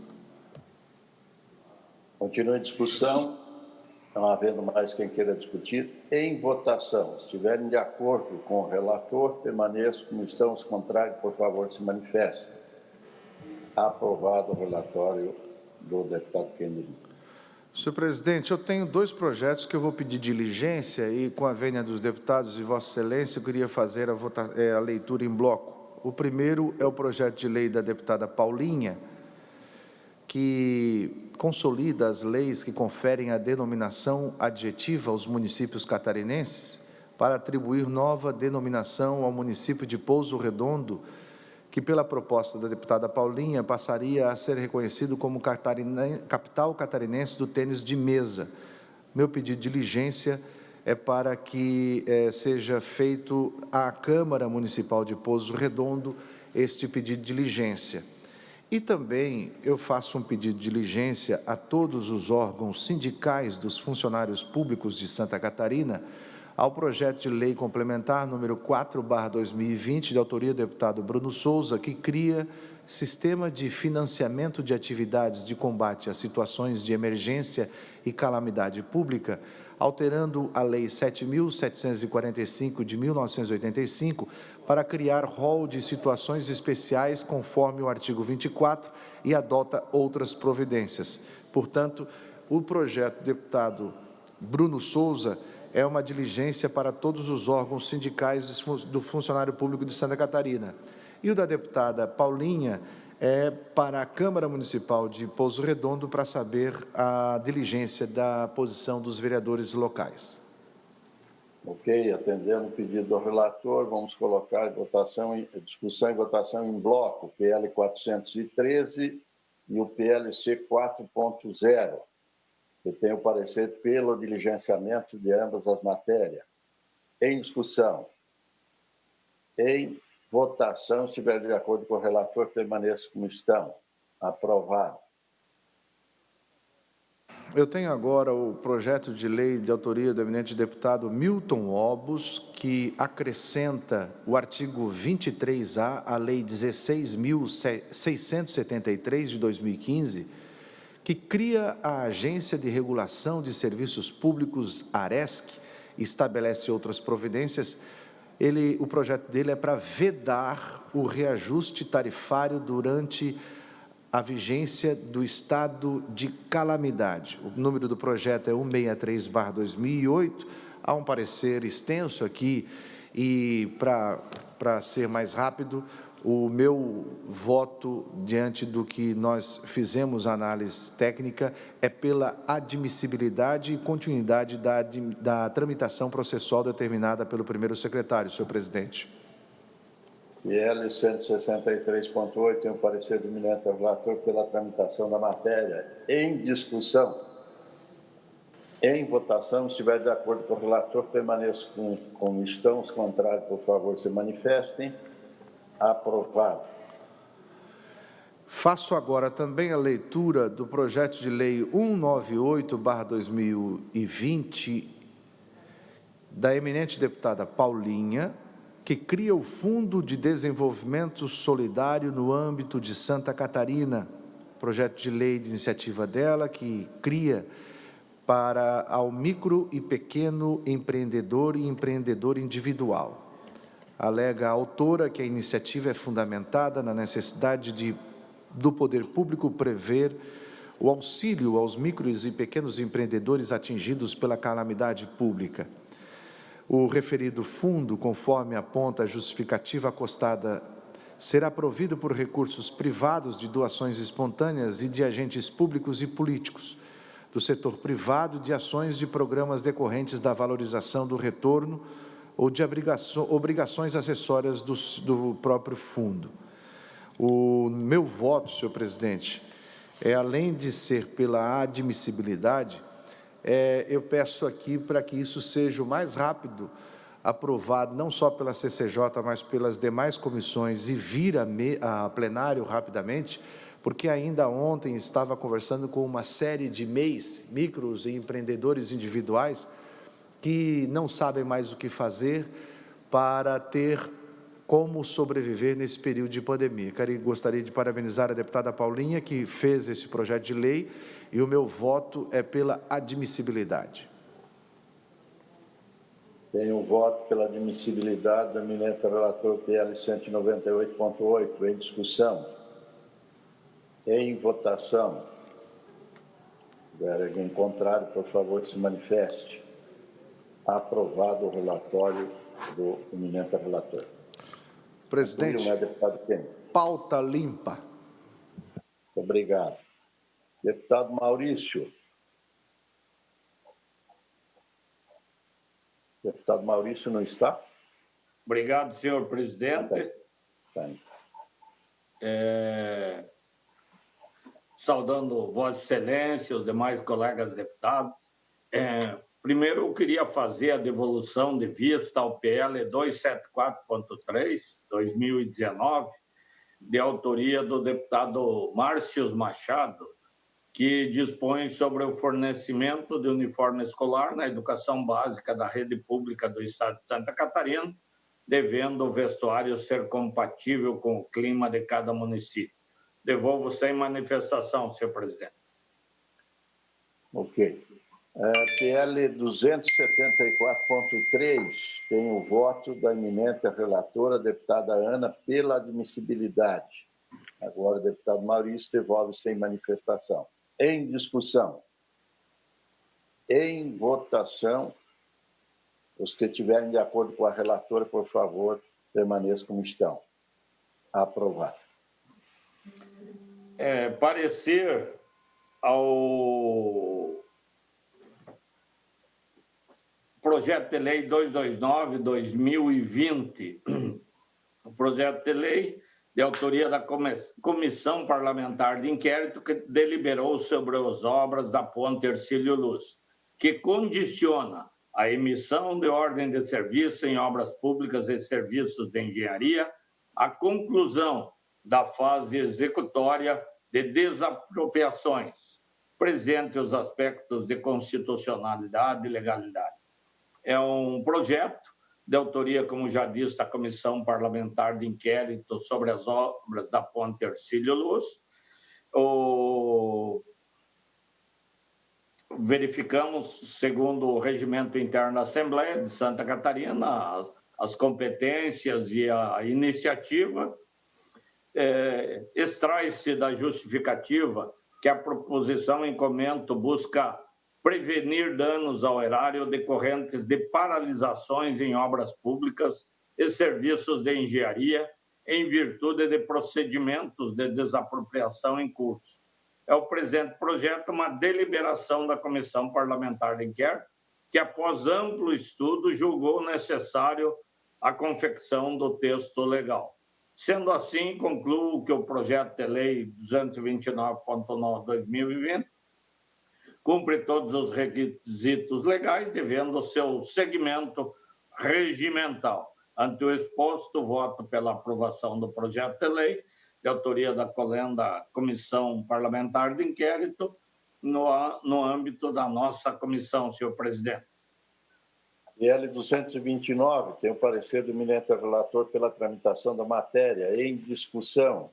Continua a discussão. Não havendo mais quem queira discutir, em votação. Se estiverem de acordo com o relator, permaneçam como estão. Os contrários, por favor, se manifestem. Aprovado o relatório do deputado Kennedy. Senhor presidente, eu tenho dois projetos que eu vou pedir diligência e, com a vênia dos deputados e Vossa Excelência, eu queria fazer a leitura em bloco. O primeiro é o projeto de lei da deputada Paulinha, que consolida as leis que conferem a denominação adjetiva aos municípios catarinenses para atribuir nova denominação ao município de Pouso Redondo, que, pela proposta da deputada Paulinha, passaria a ser reconhecido como capital catarinense do tênis de mesa. Meu pedido de diligência é para que seja feito à Câmara Municipal de Pouso Redondo este pedido de diligência. E também eu faço um pedido de diligência a todos os órgãos sindicais dos funcionários públicos de Santa Catarina ao projeto de lei complementar número 4/2020, de autoria do deputado Bruno Souza, que cria sistema de financiamento de atividades de combate a situações de emergência e calamidade pública, alterando a Lei 7.745 de 1985, para criar rol de situações especiais conforme o artigo 24 e adota outras providências. Portanto, o projeto do deputado Bruno Souza é uma diligência para todos os órgãos sindicais do funcionário público de Santa Catarina. E o da deputada Paulinha é para a Câmara Municipal de Pouso Redondo para saber a diligência da posição dos vereadores locais. Ok, atendendo o pedido do relator, vamos colocar discussão e votação em bloco, o PL 413 e o PLC 4.0. que tem o parecer pelo diligenciamento de ambas as matérias. Em discussão. Em votação, se estiver de acordo com o relator, permaneça como estão. Aprovado. Eu tenho agora o projeto de lei de autoria do eminente deputado Milton Obos, que acrescenta o artigo 23A à Lei 16.673 de 2015, que cria a Agência de Regulação de Serviços Públicos, ARESC, e estabelece outras providências. O projeto dele é para vedar o reajuste tarifário durante a vigência do estado de calamidade. O número do projeto é 163/2008. Há um parecer extenso aqui e, para ser mais rápido, o meu voto, diante do que nós fizemos a análise técnica, é pela admissibilidade e continuidade da tramitação processual determinada pelo primeiro secretário, senhor presidente. PL 163.8 tem o parecer do eminente relator pela tramitação da matéria. Em discussão. Em votação, se estiver de acordo com o relator, permaneça como estão. Os contrários, por favor, se manifestem. Aprovado. Faço agora também a leitura do projeto de lei 198/2020, da eminente deputada Paulinha, que cria o Fundo de Desenvolvimento Solidário no âmbito de Santa Catarina. Projeto de lei de iniciativa dela, que cria para ao micro e pequeno empreendedor e empreendedor individual. Alega a autora que a iniciativa é fundamentada na necessidade do poder público prever o auxílio aos micros e pequenos empreendedores atingidos pela calamidade pública. O referido fundo, conforme aponta a justificativa acostada, será provido por recursos privados de doações espontâneas e de agentes públicos e políticos, do setor privado, de ações de programas decorrentes da valorização do retorno ou de obrigações acessórias do próprio fundo. O meu voto, senhor presidente, além de ser pela admissibilidade, eu peço aqui para que isso seja o mais rápido aprovado, não só pela CCJ, mas pelas demais comissões e vir a plenário rapidamente, porque ainda ontem estava conversando com uma série de MEIs, micros e empreendedores individuais, que não sabem mais o que fazer para ter como sobreviver nesse período de pandemia. Gostaria de parabenizar a deputada Paulinha, que fez esse projeto de lei, e o meu voto é pela admissibilidade. Tenho um voto pela admissibilidade do eminente relator PL 198.8. Em discussão. Em votação. Se tiver alguém contrário, por favor, se manifeste. Aprovado o relatório do eminente relator. Presidente, pauta limpa. Obrigado. Deputado Maurício. Deputado Maurício não está? Obrigado, senhor presidente. Saudando Vossa Excelência, os demais colegas deputados. Primeiro, eu queria fazer a devolução de vista ao PL 274.3, 2019, de autoria do deputado Márcio Machado, que dispõe sobre o fornecimento de uniforme escolar na educação básica da rede pública do Estado de Santa Catarina, devendo o vestuário ser compatível com o clima de cada município. Devolvo sem manifestação, senhor presidente. Ok. PL 274.3 tem o voto da eminente relatora, deputada Ana, pela admissibilidade. Agora, o deputado Maurício devolve sem manifestação. Em discussão. Em votação. Os que estiverem de acordo com a relatora, por favor, permaneçam como estão. Aprovado. Parecer ao projeto de lei 229/2020, o projeto de lei de autoria da Comissão Parlamentar de Inquérito, que deliberou sobre as obras da Ponte Hercílio Luz, que condiciona a emissão de ordem de serviço em obras públicas e serviços de engenharia, a conclusão da fase executória de desapropriações, presente os aspectos de constitucionalidade e legalidade. É um projeto de autoria, como já disse, da Comissão Parlamentar de Inquérito sobre as obras da Ponte Hercílio Luz. Verificamos, segundo o regimento interno da Assembleia de Santa Catarina, as competências e a iniciativa. Extrai-se da justificativa que a proposição em comento busca prevenir danos ao erário decorrentes de paralisações em obras públicas e serviços de engenharia em virtude de procedimentos de desapropriação em curso. É o presente projeto uma deliberação da Comissão Parlamentar de Inquérito, que, após amplo estudo, julgou necessário a confecção do texto legal. Sendo assim, concluo que o projeto de lei 229.9/2020 cumpre todos os requisitos legais, devendo o seu segmento regimental. Ante o exposto, voto pela aprovação do projeto de lei, de autoria da Comissão Parlamentar de Inquérito, no âmbito da nossa comissão, senhor presidente. PL 229, tem o parecer do eminente relator pela tramitação da matéria em discussão.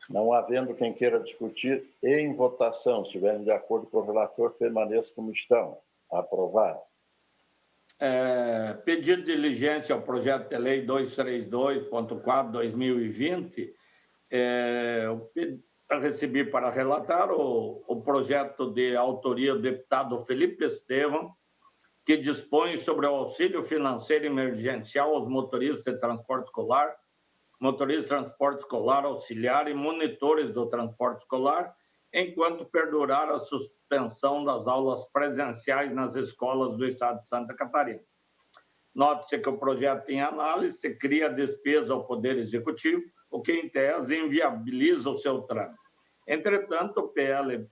Não havendo quem queira discutir, em votação, se estiverem de acordo com o relator, permaneça como estão. Aprovado. Pedido de diligência ao projeto de lei 232.4/2020, recebi para relatar o projeto de autoria do deputado Felipe Estevam, que dispõe sobre o auxílio financeiro emergencial aos motoristas de transporte escolar, motoristas de transporte escolar auxiliar e monitores do transporte escolar, enquanto perdurar a suspensão das aulas presenciais nas escolas do Estado de Santa Catarina. Note-se que o projeto em análise cria despesa ao Poder Executivo, o que, em tese, inviabiliza o seu trâmite. Entretanto, o PL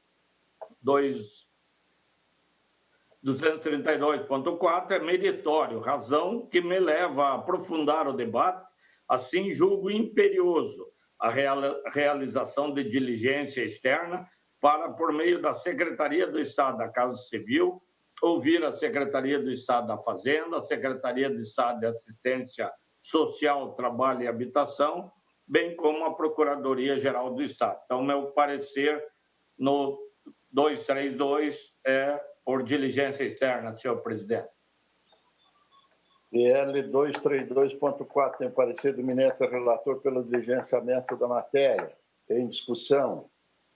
232.4 é meritório, razão que me leva a aprofundar o debate. Assim, julgo imperioso a realização de diligência externa para, por meio da Secretaria do Estado da Casa Civil, ouvir a Secretaria do Estado da Fazenda, a Secretaria do Estado de Assistência Social, Trabalho e Habitação, bem como a Procuradoria-Geral do Estado. Então, meu parecer no 232 é por diligência externa, senhor presidente. PL 232.4, tem parecer do eminente relator pelo diligenciamento da matéria. Em discussão.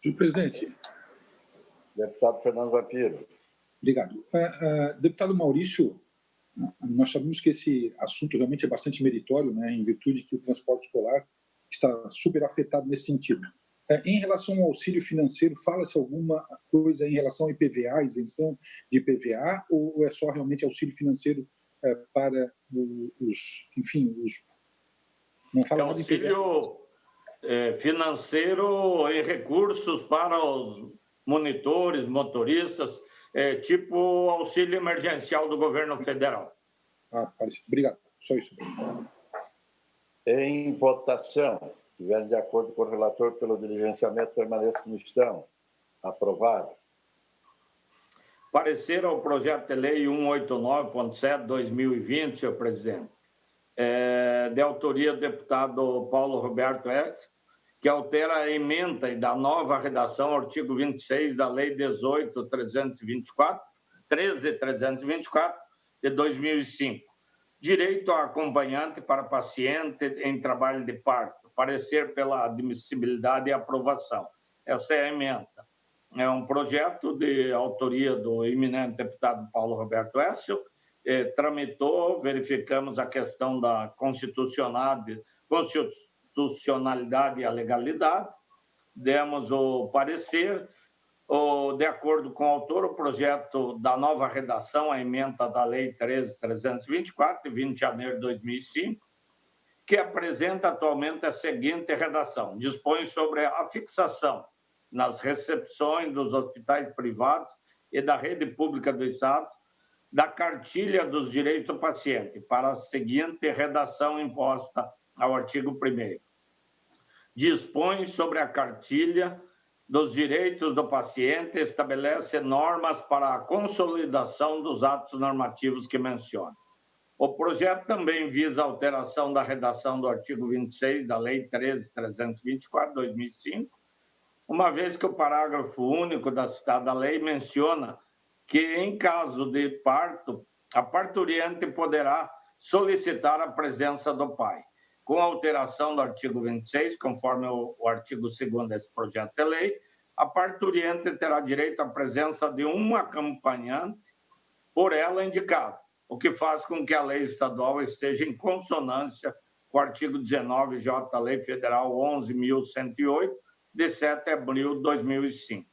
Senhor presidente. Deputado Fernando Vampiro. Obrigado. Deputado Maurício, nós sabemos que esse assunto realmente é bastante meritório, né, em virtude que o transporte escolar está super afetado nesse sentido. Em relação ao auxílio financeiro, fala-se alguma coisa em relação ao IPVA, isenção de IPVA, ou é só realmente auxílio financeiro para os... Não fala nada de IPVA. Auxílio financeiro em recursos para os monitores, motoristas, tipo auxílio emergencial do governo federal. Obrigado. Só isso. Em votação, se estiverem de acordo com o relator pelo diligenciamento, permaneça como estão. Aprovado. Parecer ao projeto de lei 189.7/2020, senhor presidente, de autoria do deputado Paulo Roberto X, que altera a emenda e dá nova redação ao artigo 26 da Lei 13.324, de 2005. Direito a acompanhante para paciente em trabalho de parto. Parecer pela admissibilidade e aprovação. Essa é a emenda. É um projeto de autoria do eminente deputado Paulo Roberto Essel, tramitou, verificamos a questão da constitucionalidade e a legalidade, demos o parecer, de acordo com o autor, o projeto da nova redação, a emenda da Lei 13.324, de 20 de janeiro de 2005, que apresenta atualmente a seguinte redação: dispõe sobre a fixação nas recepções dos hospitais privados e da rede pública do Estado da cartilha dos direitos do paciente, para a seguinte redação imposta ao artigo 1º. Dispõe sobre a cartilha dos direitos do paciente, estabelece normas para a consolidação dos atos normativos que menciona. O projeto também visa a alteração da redação do artigo 26 da Lei 13.324, 2005, uma vez que o parágrafo único da citada lei menciona que, em caso de parto, a parturiente poderá solicitar a presença do pai. Com a alteração do artigo 26, conforme o artigo 2º desse projeto de lei, a parturiente terá direito à presença de um acompanhante por ela indicado, o que faz com que a lei estadual esteja em consonância com o artigo 19J da Lei Federal 11.108, de 7 de abril de 2005.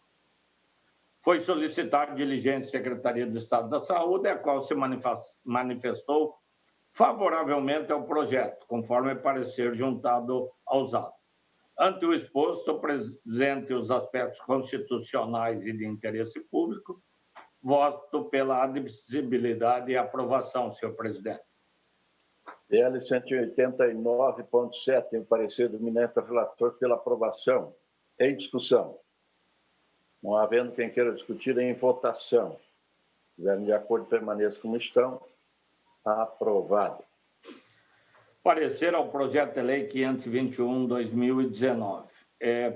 Foi solicitada diligência à Secretaria de Estado da Saúde, a qual se manifestou favoravelmente ao projeto, conforme parecer juntado aos atos. Ante o exposto, presente os aspectos constitucionais e de interesse público, voto pela admissibilidade e aprovação, senhor presidente. PL 189.7, em parecer do eminente relator, pela aprovação. Em discussão. Não havendo quem queira discutir, em votação. Se estiverem de acordo, permaneçam como estão. Aprovado. Parecer ao projeto de lei 521/2019.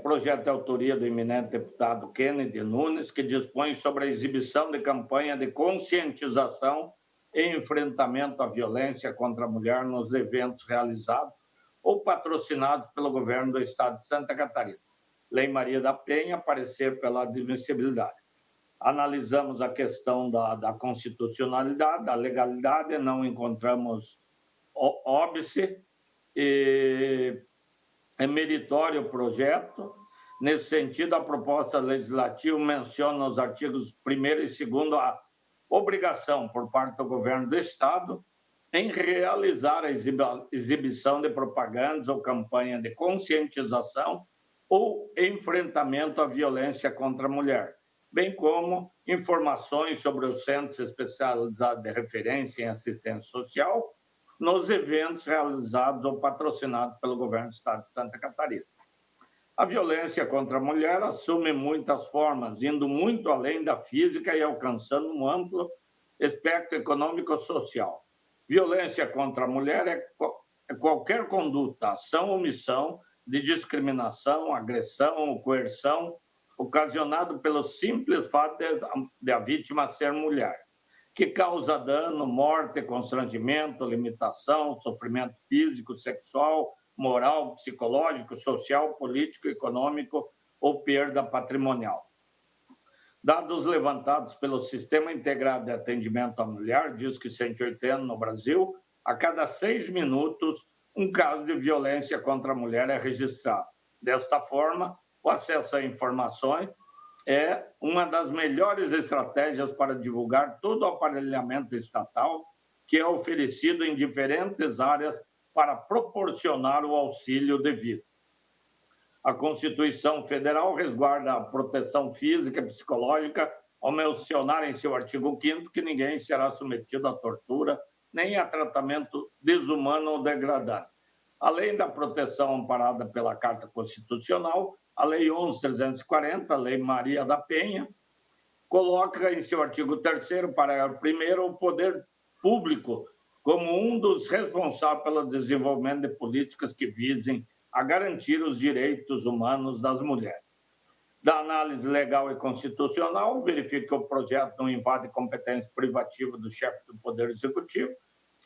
Projeto de autoria do eminente deputado Kennedy Nunes, que dispõe sobre a exibição de campanha de conscientização e enfrentamento à violência contra a mulher nos eventos realizados ou patrocinados pelo governo do Estado de Santa Catarina. Lei Maria da Penha, parecer pela admissibilidade. Analisamos a questão da constitucionalidade, da legalidade, não encontramos óbice, é meritório o projeto. Nesse sentido, a proposta legislativa menciona nos artigos 1º e 2º a obrigação por parte do governo do Estado em realizar a exibição de propagandas ou campanha de conscientização ou enfrentamento à violência contra a mulher, bem como informações sobre os centros especializados de referência em assistência social nos eventos realizados ou patrocinados pelo governo do Estado de Santa Catarina. A violência contra a mulher assume muitas formas, indo muito além da física e alcançando um amplo espectro econômico-social. Violência contra a mulher é qualquer conduta, ação ou omissão de discriminação, agressão ou coerção ocasionado pelo simples fato de a vítima ser mulher, que causa dano, morte, constrangimento, limitação, sofrimento físico, sexual, moral, psicológico, social, político, econômico ou perda patrimonial. Dados levantados pelo Sistema Integrado de Atendimento à Mulher, DISC 180 no Brasil, a cada 6 minutos, um caso de violência contra a mulher é registrado. Desta forma, o acesso a informações é uma das melhores estratégias para divulgar todo o aparelhamento estatal que é oferecido em diferentes áreas para proporcionar o auxílio devido. A Constituição Federal resguarda a proteção física e psicológica ao mencionar em seu artigo 5º que ninguém será submetido à tortura nem a tratamento desumano ou degradante. Além da proteção amparada pela Carta Constitucional, a Lei 11.340, a Lei Maria da Penha, coloca em seu artigo 3º, parágrafo 1º, o poder público como um dos responsáveis pelo desenvolvimento de políticas que visem a garantir os direitos humanos das mulheres. Da análise legal e constitucional, verifica que o projeto não invade competência privativa do chefe do Poder Executivo,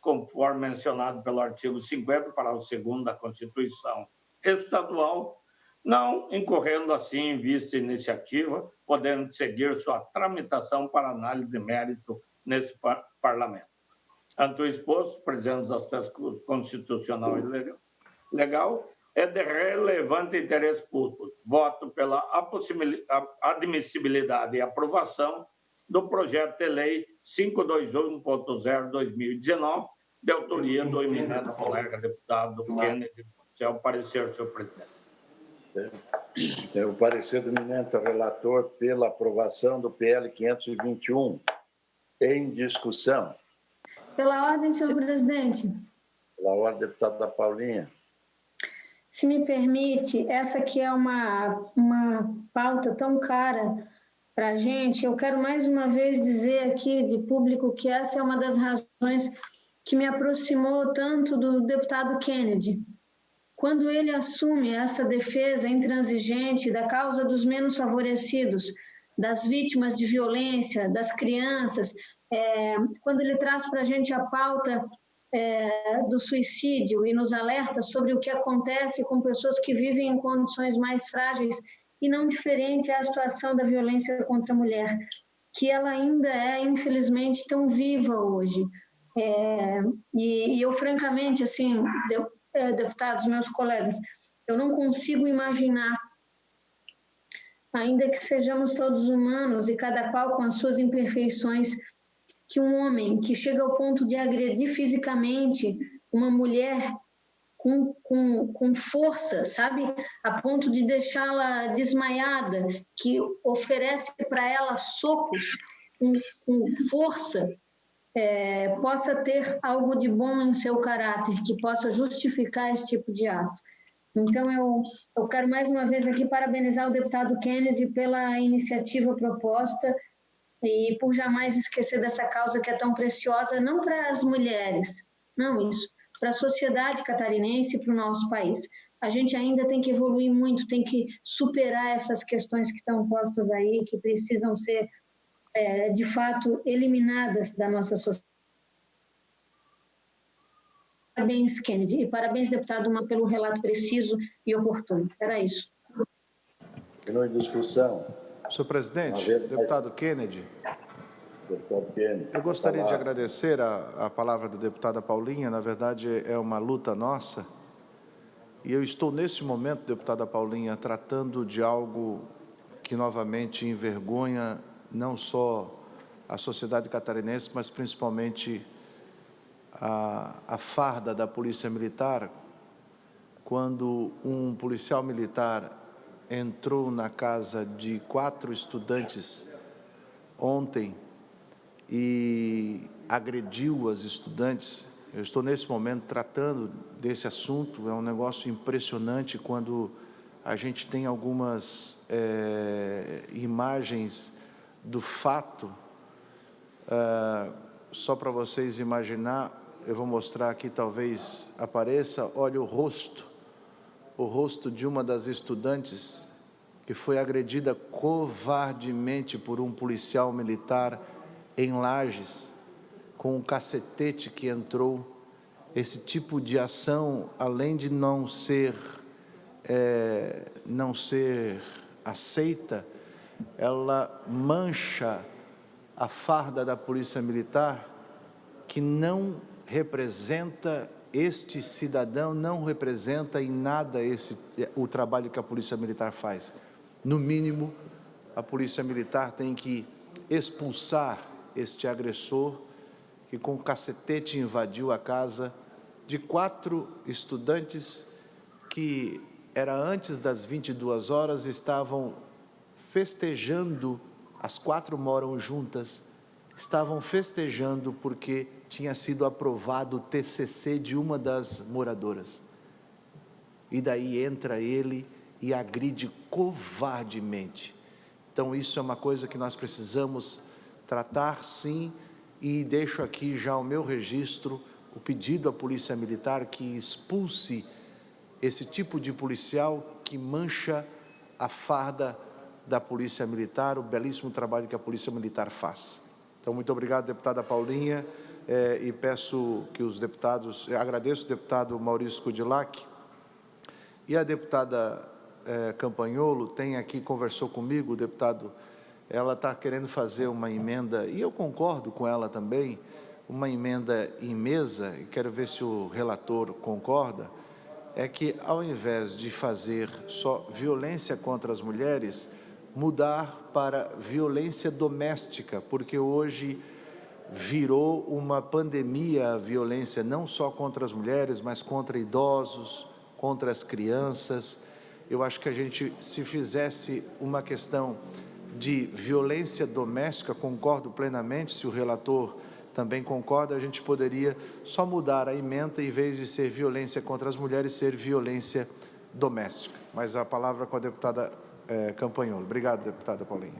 conforme mencionado pelo artigo 50, parágrafo 2º da Constituição Estadual, não incorrendo assim em vista iniciativa, podendo seguir sua tramitação para análise de mérito nesse parlamento. Ante o exposto, presente os aspectos constitucional e legal, é de relevante interesse público. Voto pela admissibilidade e aprovação do projeto de lei 521.0/2019, de autoria do eminente colega deputado Kennedy. É o parecer, senhor presidente. Tem o parecer do eminente relator pela aprovação do PL 521. Em discussão. Pela ordem, senhor presidente. Pela ordem, deputada Paulinha. Se me permite, essa aqui é uma pauta tão cara para a gente. Eu quero mais uma vez dizer aqui de público que essa é uma das razões que me aproximou tanto do deputado Kennedy. Quando ele assume essa defesa intransigente da causa dos menos favorecidos, das vítimas de violência, das crianças, quando ele traz para a gente a pauta do suicídio e nos alerta sobre o que acontece com pessoas que vivem em condições mais frágeis, e não diferente é a situação da violência contra a mulher, que ela ainda é, infelizmente, tão viva hoje. E eu, francamente, assim, deputados, meus colegas, eu não consigo imaginar, ainda que sejamos todos humanos e cada qual com as suas imperfeições, que um homem que chega ao ponto de agredir fisicamente uma mulher com força, sabe? A ponto de deixá-la desmaiada, que oferece para ela socos com força, possa ter algo de bom em seu caráter, que possa justificar esse tipo de ato. Então, eu quero mais uma vez aqui parabenizar o deputado Kennedy pela iniciativa proposta e por jamais esquecer dessa causa que é tão preciosa, não para as mulheres, não isso, para a sociedade catarinense e para o nosso país. A gente ainda tem que evoluir muito, tem que superar essas questões que estão postas aí, que precisam ser, de fato, eliminadas da nossa sociedade. Parabéns, Kennedy, e parabéns, deputado, pelo relato preciso e oportuno. Era isso. Em discussão. Senhor presidente, deputado Kennedy, eu gostaria de agradecer a palavra da deputada Paulinha. Na verdade, é uma luta nossa. E eu estou, nesse momento, deputada Paulinha, tratando de algo que, novamente, envergonha não só a sociedade catarinense, mas principalmente a farda da Polícia Militar, quando um policial militar entrou na casa de 4 estudantes ontem e agrediu as estudantes. Eu estou, nesse momento, tratando desse assunto. É um negócio impressionante quando a gente tem algumas imagens do fato. Só para vocês imaginar, eu vou mostrar aqui, talvez apareça. Olha o rosto de uma das estudantes que foi agredida covardemente por um policial militar em Lages, com um cacetete que entrou. Esse tipo de ação, além de não ser aceita, ela mancha a farda da Polícia Militar, que não representa este cidadão, não representa em nada o trabalho que a Polícia Militar faz. No mínimo, a Polícia Militar tem que expulsar este agressor que com cacetete invadiu a casa de 4 estudantes que, era antes das 22 horas, estavam festejando, as 4 moram juntas, estavam festejando porque tinha sido aprovado o TCC de uma das moradoras. E daí entra ele e agride covardemente. Então, isso é uma coisa que nós precisamos tratar, sim, e deixo aqui já o meu registro, o pedido à Polícia Militar que expulse esse tipo de policial que mancha a farda da Polícia Militar, o belíssimo trabalho que a Polícia Militar faz. Então, muito obrigado, deputada Paulinha, e peço que os deputados, agradeço o deputado Maurício Kudilac, e a deputada Campagnolo tem aqui, conversou comigo, deputado, ela está querendo fazer uma emenda, e eu concordo com ela também, uma emenda em mesa, e quero ver se o relator concorda, é que ao invés de fazer só violência contra as mulheres, mudar para violência doméstica, porque hoje virou uma pandemia a violência, não só contra as mulheres, mas contra idosos, contra as crianças. Eu acho que a gente, se fizesse uma questão de violência doméstica, concordo plenamente, se o relator também concorda, a gente poderia só mudar a ementa, em vez de ser violência contra as mulheres, ser violência doméstica. Mas a palavra com a deputada Campagnolo. Obrigado, deputada Paulinha.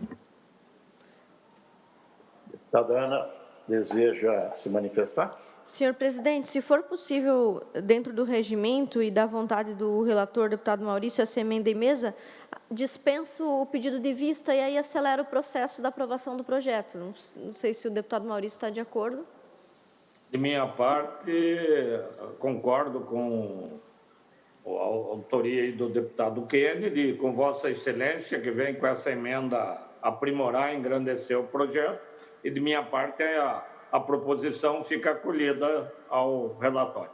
Deputada Ana, deseja se manifestar? Senhor presidente, se for possível, dentro do regimento e da vontade do relator, deputado Maurício, essa emenda em mesa, dispenso o pedido de vista e aí acelera o processo da aprovação do projeto. Não sei se o deputado Maurício está de acordo. De minha parte, concordo com a autoria aí do deputado Kennedy, com Vossa Excelência, que vem com essa emenda aprimorar, engrandecer o projeto, e de minha parte a proposição fica acolhida ao relatório.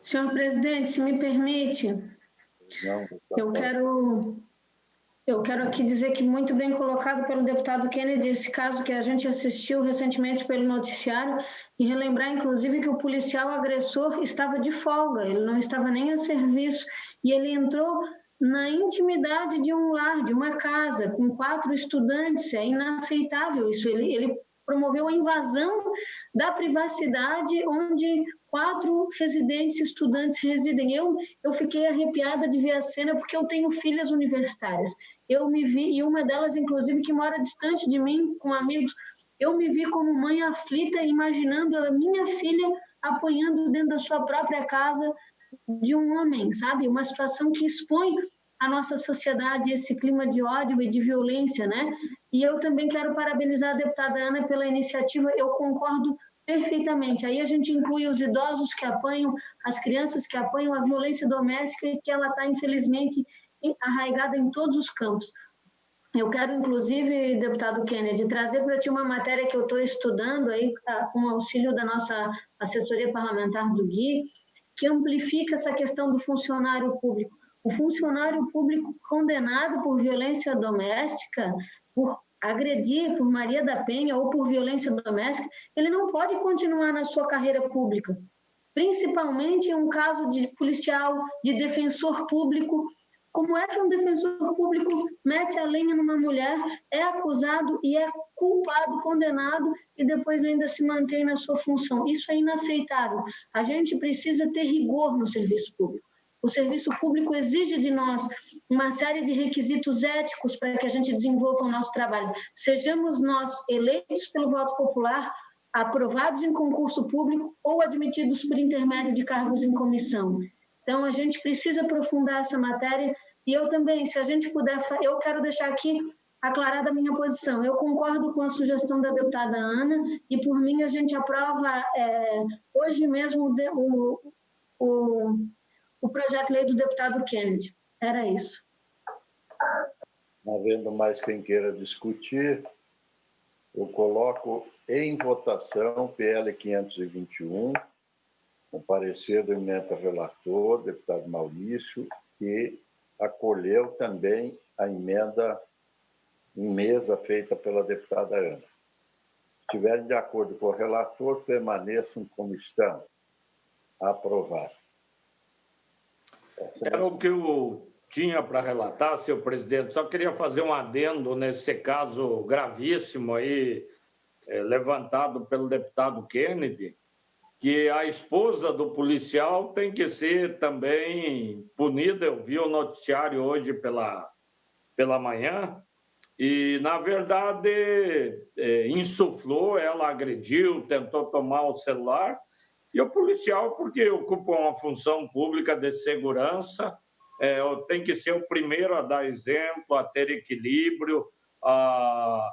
Senhor presidente, se me permite, eu quero aqui dizer que muito bem colocado pelo deputado Kennedy esse caso que a gente assistiu recentemente pelo noticiário e relembrar, inclusive, que o policial agressor estava de folga, ele não estava nem a serviço e ele entrou na intimidade de um lar, de uma casa, com 4 estudantes. É inaceitável isso. Ele promoveu a invasão da privacidade onde 4 residentes estudantes residem. Eu fiquei arrepiada de ver a cena porque eu tenho filhas universitárias. Eu me vi, e uma delas, inclusive, que mora distante de mim, com amigos, eu me vi como mãe aflita, imaginando a minha filha apanhando dentro da sua própria casa de um homem, sabe? Uma situação que expõe a nossa sociedade, esse clima de ódio e de violência, né? E eu também quero parabenizar a deputada Ana pela iniciativa, eu concordo perfeitamente. Aí a gente inclui os idosos que apanham, as crianças que apanham, a violência doméstica, que ela está, infelizmente, arraigada em todos os campos. Eu quero, inclusive, deputado Kennedy, trazer para ti uma matéria que eu estou estudando aí, com o auxílio da nossa assessoria parlamentar do Gui, que amplifica essa questão do funcionário público. O funcionário público condenado por violência doméstica, por agredir por Maria da Penha ou por violência doméstica, ele não pode continuar na sua carreira pública, principalmente em um caso de policial, de defensor público. Como é que um defensor público mete a lenha numa mulher, é acusado e é culpado, condenado e depois ainda se mantém na sua função? Isso é inaceitável. A gente precisa ter rigor no serviço público. O serviço público exige de nós uma série de requisitos éticos para que a gente desenvolva o nosso trabalho. Sejamos nós eleitos pelo voto popular, aprovados em concurso público ou admitidos por intermédio de cargos em comissão. Então, a gente precisa aprofundar essa matéria e eu também, se a gente puder, eu quero deixar aqui aclarada a minha posição. Eu concordo com a sugestão da deputada Ana e, por mim, a gente aprova hoje mesmo o projeto de lei do deputado Kennedy. Era isso. Não havendo mais quem queira discutir, eu coloco em votação PL 521, com parecer do emenda relator, deputado Maurício, que acolheu também a emenda em mesa feita pela deputada Ana. Se estiverem de acordo com o relator, permaneçam como estão. Aprovado. Era o que eu tinha para relatar, senhor presidente. Só queria fazer um adendo nesse caso gravíssimo aí, levantado pelo deputado Kennedy, que a esposa do policial tem que ser também punida. Eu vi o noticiário hoje pela manhã e, na verdade, insuflou, ela agrediu, tentou tomar o celular. E o policial, porque ocupa uma função pública de segurança, tem que ser o primeiro a dar exemplo, a ter equilíbrio, a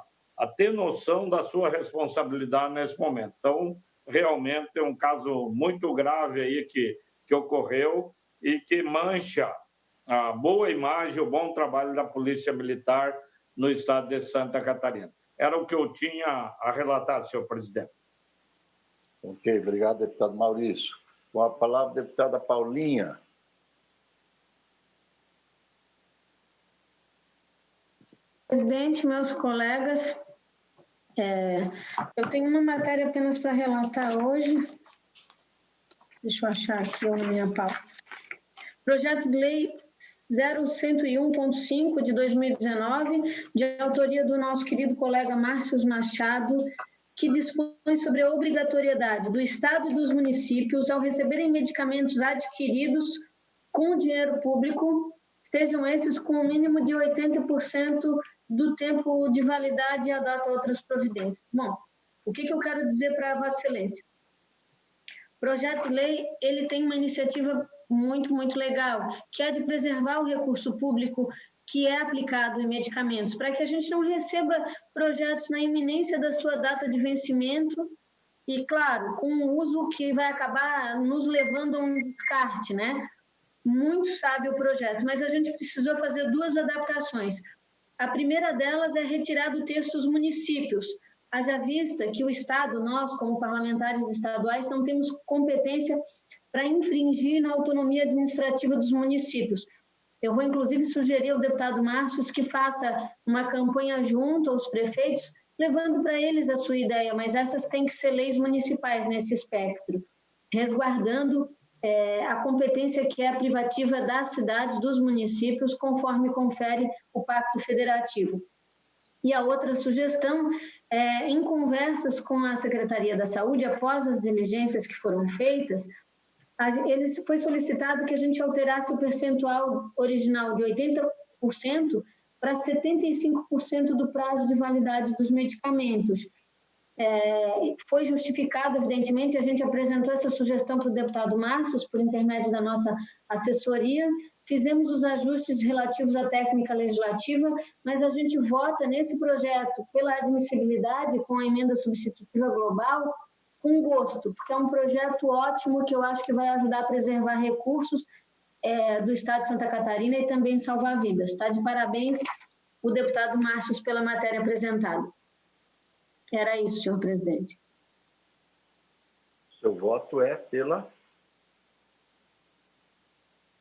ter noção da sua responsabilidade nesse momento. Então, realmente é um caso muito grave aí que ocorreu e que mancha a boa imagem, o bom trabalho da Polícia Militar no estado de Santa Catarina. Era o que eu tinha a relatar, senhor presidente. Ok, obrigado, deputado Maurício. Com a palavra, a deputada Paulinha. Presidente, meus colegas, Eu tenho uma matéria apenas para relatar hoje. Deixa eu achar aqui a minha pauta. Projeto de Lei 0101.5 de 2019, de autoria do nosso querido colega Márcio Machado, que dispõe sobre a obrigatoriedade do Estado e dos municípios ao receberem medicamentos adquiridos com dinheiro público, sejam esses com o mínimo de 80% do tempo de validade e adota outras providências. Bom, o que eu quero dizer para a Vossa Excelência? O projeto de lei ele tem uma iniciativa muito legal, que é de preservar o recurso público que é aplicado em medicamentos, para que a gente não receba projetos na iminência da sua data de vencimento e, claro, com um uso que vai acabar nos levando a um descarte, né? Muito sábio o projeto, mas a gente precisou fazer duas adaptações. A primeira delas é retirar do texto os municípios, haja vista que o Estado, nós, como parlamentares estaduais, não temos competência para infringir na autonomia administrativa dos municípios. Eu vou, inclusive, sugerir ao deputado Márcio que faça uma campanha junto aos prefeitos, levando para eles a sua ideia, mas essas têm que ser leis municipais nesse espectro, resguardando a competência que é a privativa das cidades, dos municípios, conforme confere o Pacto Federativo. E a outra sugestão é, em conversas com a Secretaria da Saúde, após as diligências que foram feitas, foi solicitado que a gente alterasse o percentual original de 80% para 75% do prazo de validade dos medicamentos. Foi justificado, evidentemente, a gente apresentou essa sugestão para o deputado Márcio, por intermédio da nossa assessoria, fizemos os ajustes relativos à técnica legislativa, mas a gente vota nesse projeto pela admissibilidade com a emenda substitutiva global com gosto, porque é um projeto ótimo que eu acho que vai ajudar a preservar recursos do Estado de Santa Catarina e também salvar vidas. Está de parabéns o deputado Márcio pela matéria apresentada. Era isso, senhor presidente. Seu voto é pela...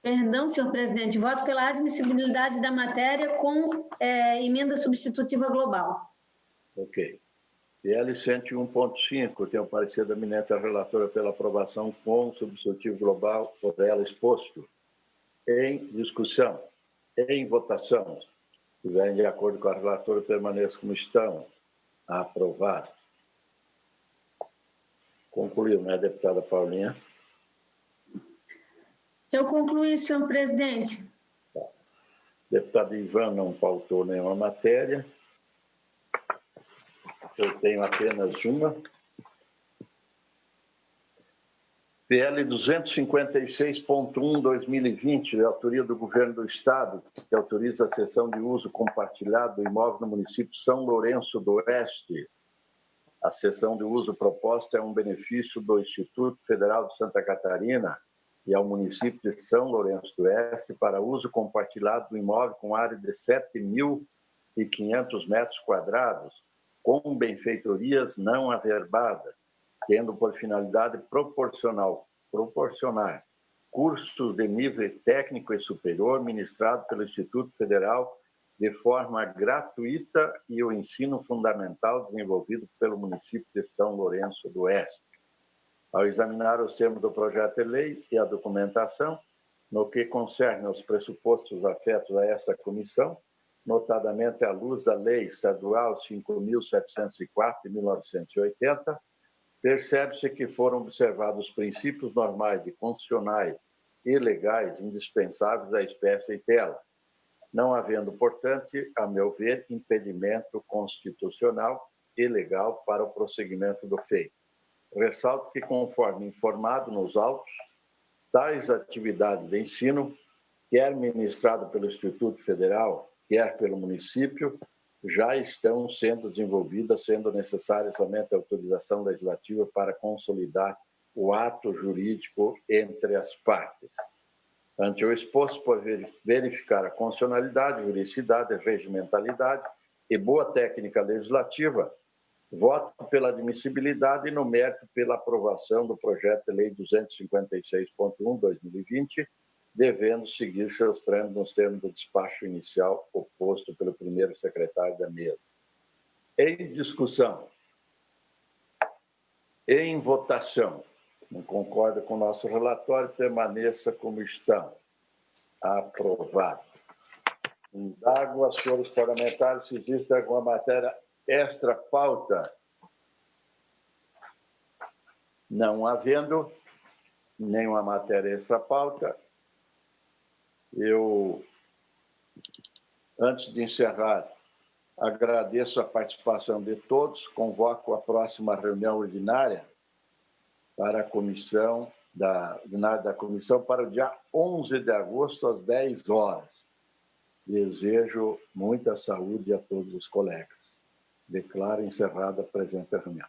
Perdão, senhor presidente, voto pela admissibilidade da matéria com emenda substitutiva global. Ok. PL 101.5, tem o parecer da eminente relatora pela aprovação com substitutivo global por ela exposto. Em discussão, em votação, se estiverem de acordo com a relatora, permaneçam como estão. Aprovado. Concluiu, né, deputada Paulinha? Eu concluí, senhor presidente. Tá. Deputado Ivan não pautou nenhuma matéria. Eu tenho apenas uma. PL 256.1/2020, de autoria do Governo do Estado, que autoriza a cessão de uso compartilhado do imóvel no município São Lourenço do Oeste. A cessão de uso proposta é um benefício do Instituto Federal de Santa Catarina e ao município de São Lourenço do Oeste para uso compartilhado do imóvel com área de 7.500 metros quadrados, com benfeitorias não averbadas, tendo por finalidade proporcionar cursos de nível técnico e superior ministrado pelo Instituto Federal de forma gratuita e o ensino fundamental desenvolvido pelo município de São Lourenço do Oeste. Ao examinar os termos do projeto de lei e a documentação, no que concerne aos pressupostos afetos a esta comissão, notadamente à luz da Lei Estadual 5.704 de 1980, percebe-se que foram observados os princípios normais e constitucionais e legais indispensáveis à espécie e tela, não havendo, portanto, a meu ver, impedimento constitucional e legal para o prosseguimento do feito. Ressalto que, conforme informado nos autos, tais atividades de ensino, quer ministrado pelo Instituto Federal, quer pelo município, já estão sendo desenvolvidas, sendo necessária somente a autorização legislativa para consolidar o ato jurídico entre as partes. Ante o exposto, por verificar a constitucionalidade, juridicidade, regimentalidade e boa técnica legislativa, voto pela admissibilidade e, no mérito, pela aprovação do projeto de lei 256.1/2020, devendo seguir seus trâmites nos termos do despacho inicial oposto pelo primeiro secretário da mesa. Em discussão. Em votação. Não concorda com o nosso relatório, permaneça como estão. Aprovado. Indago aos senhores parlamentares se existe alguma matéria extra-pauta. Não havendo nenhuma matéria extra-pauta, eu, antes de encerrar, agradeço a participação de todos, convoco a próxima reunião ordinária para a comissão, ordinária da comissão, para o dia 11 de agosto, às 10 horas. Desejo muita saúde a todos os colegas. Declaro encerrada a presente reunião.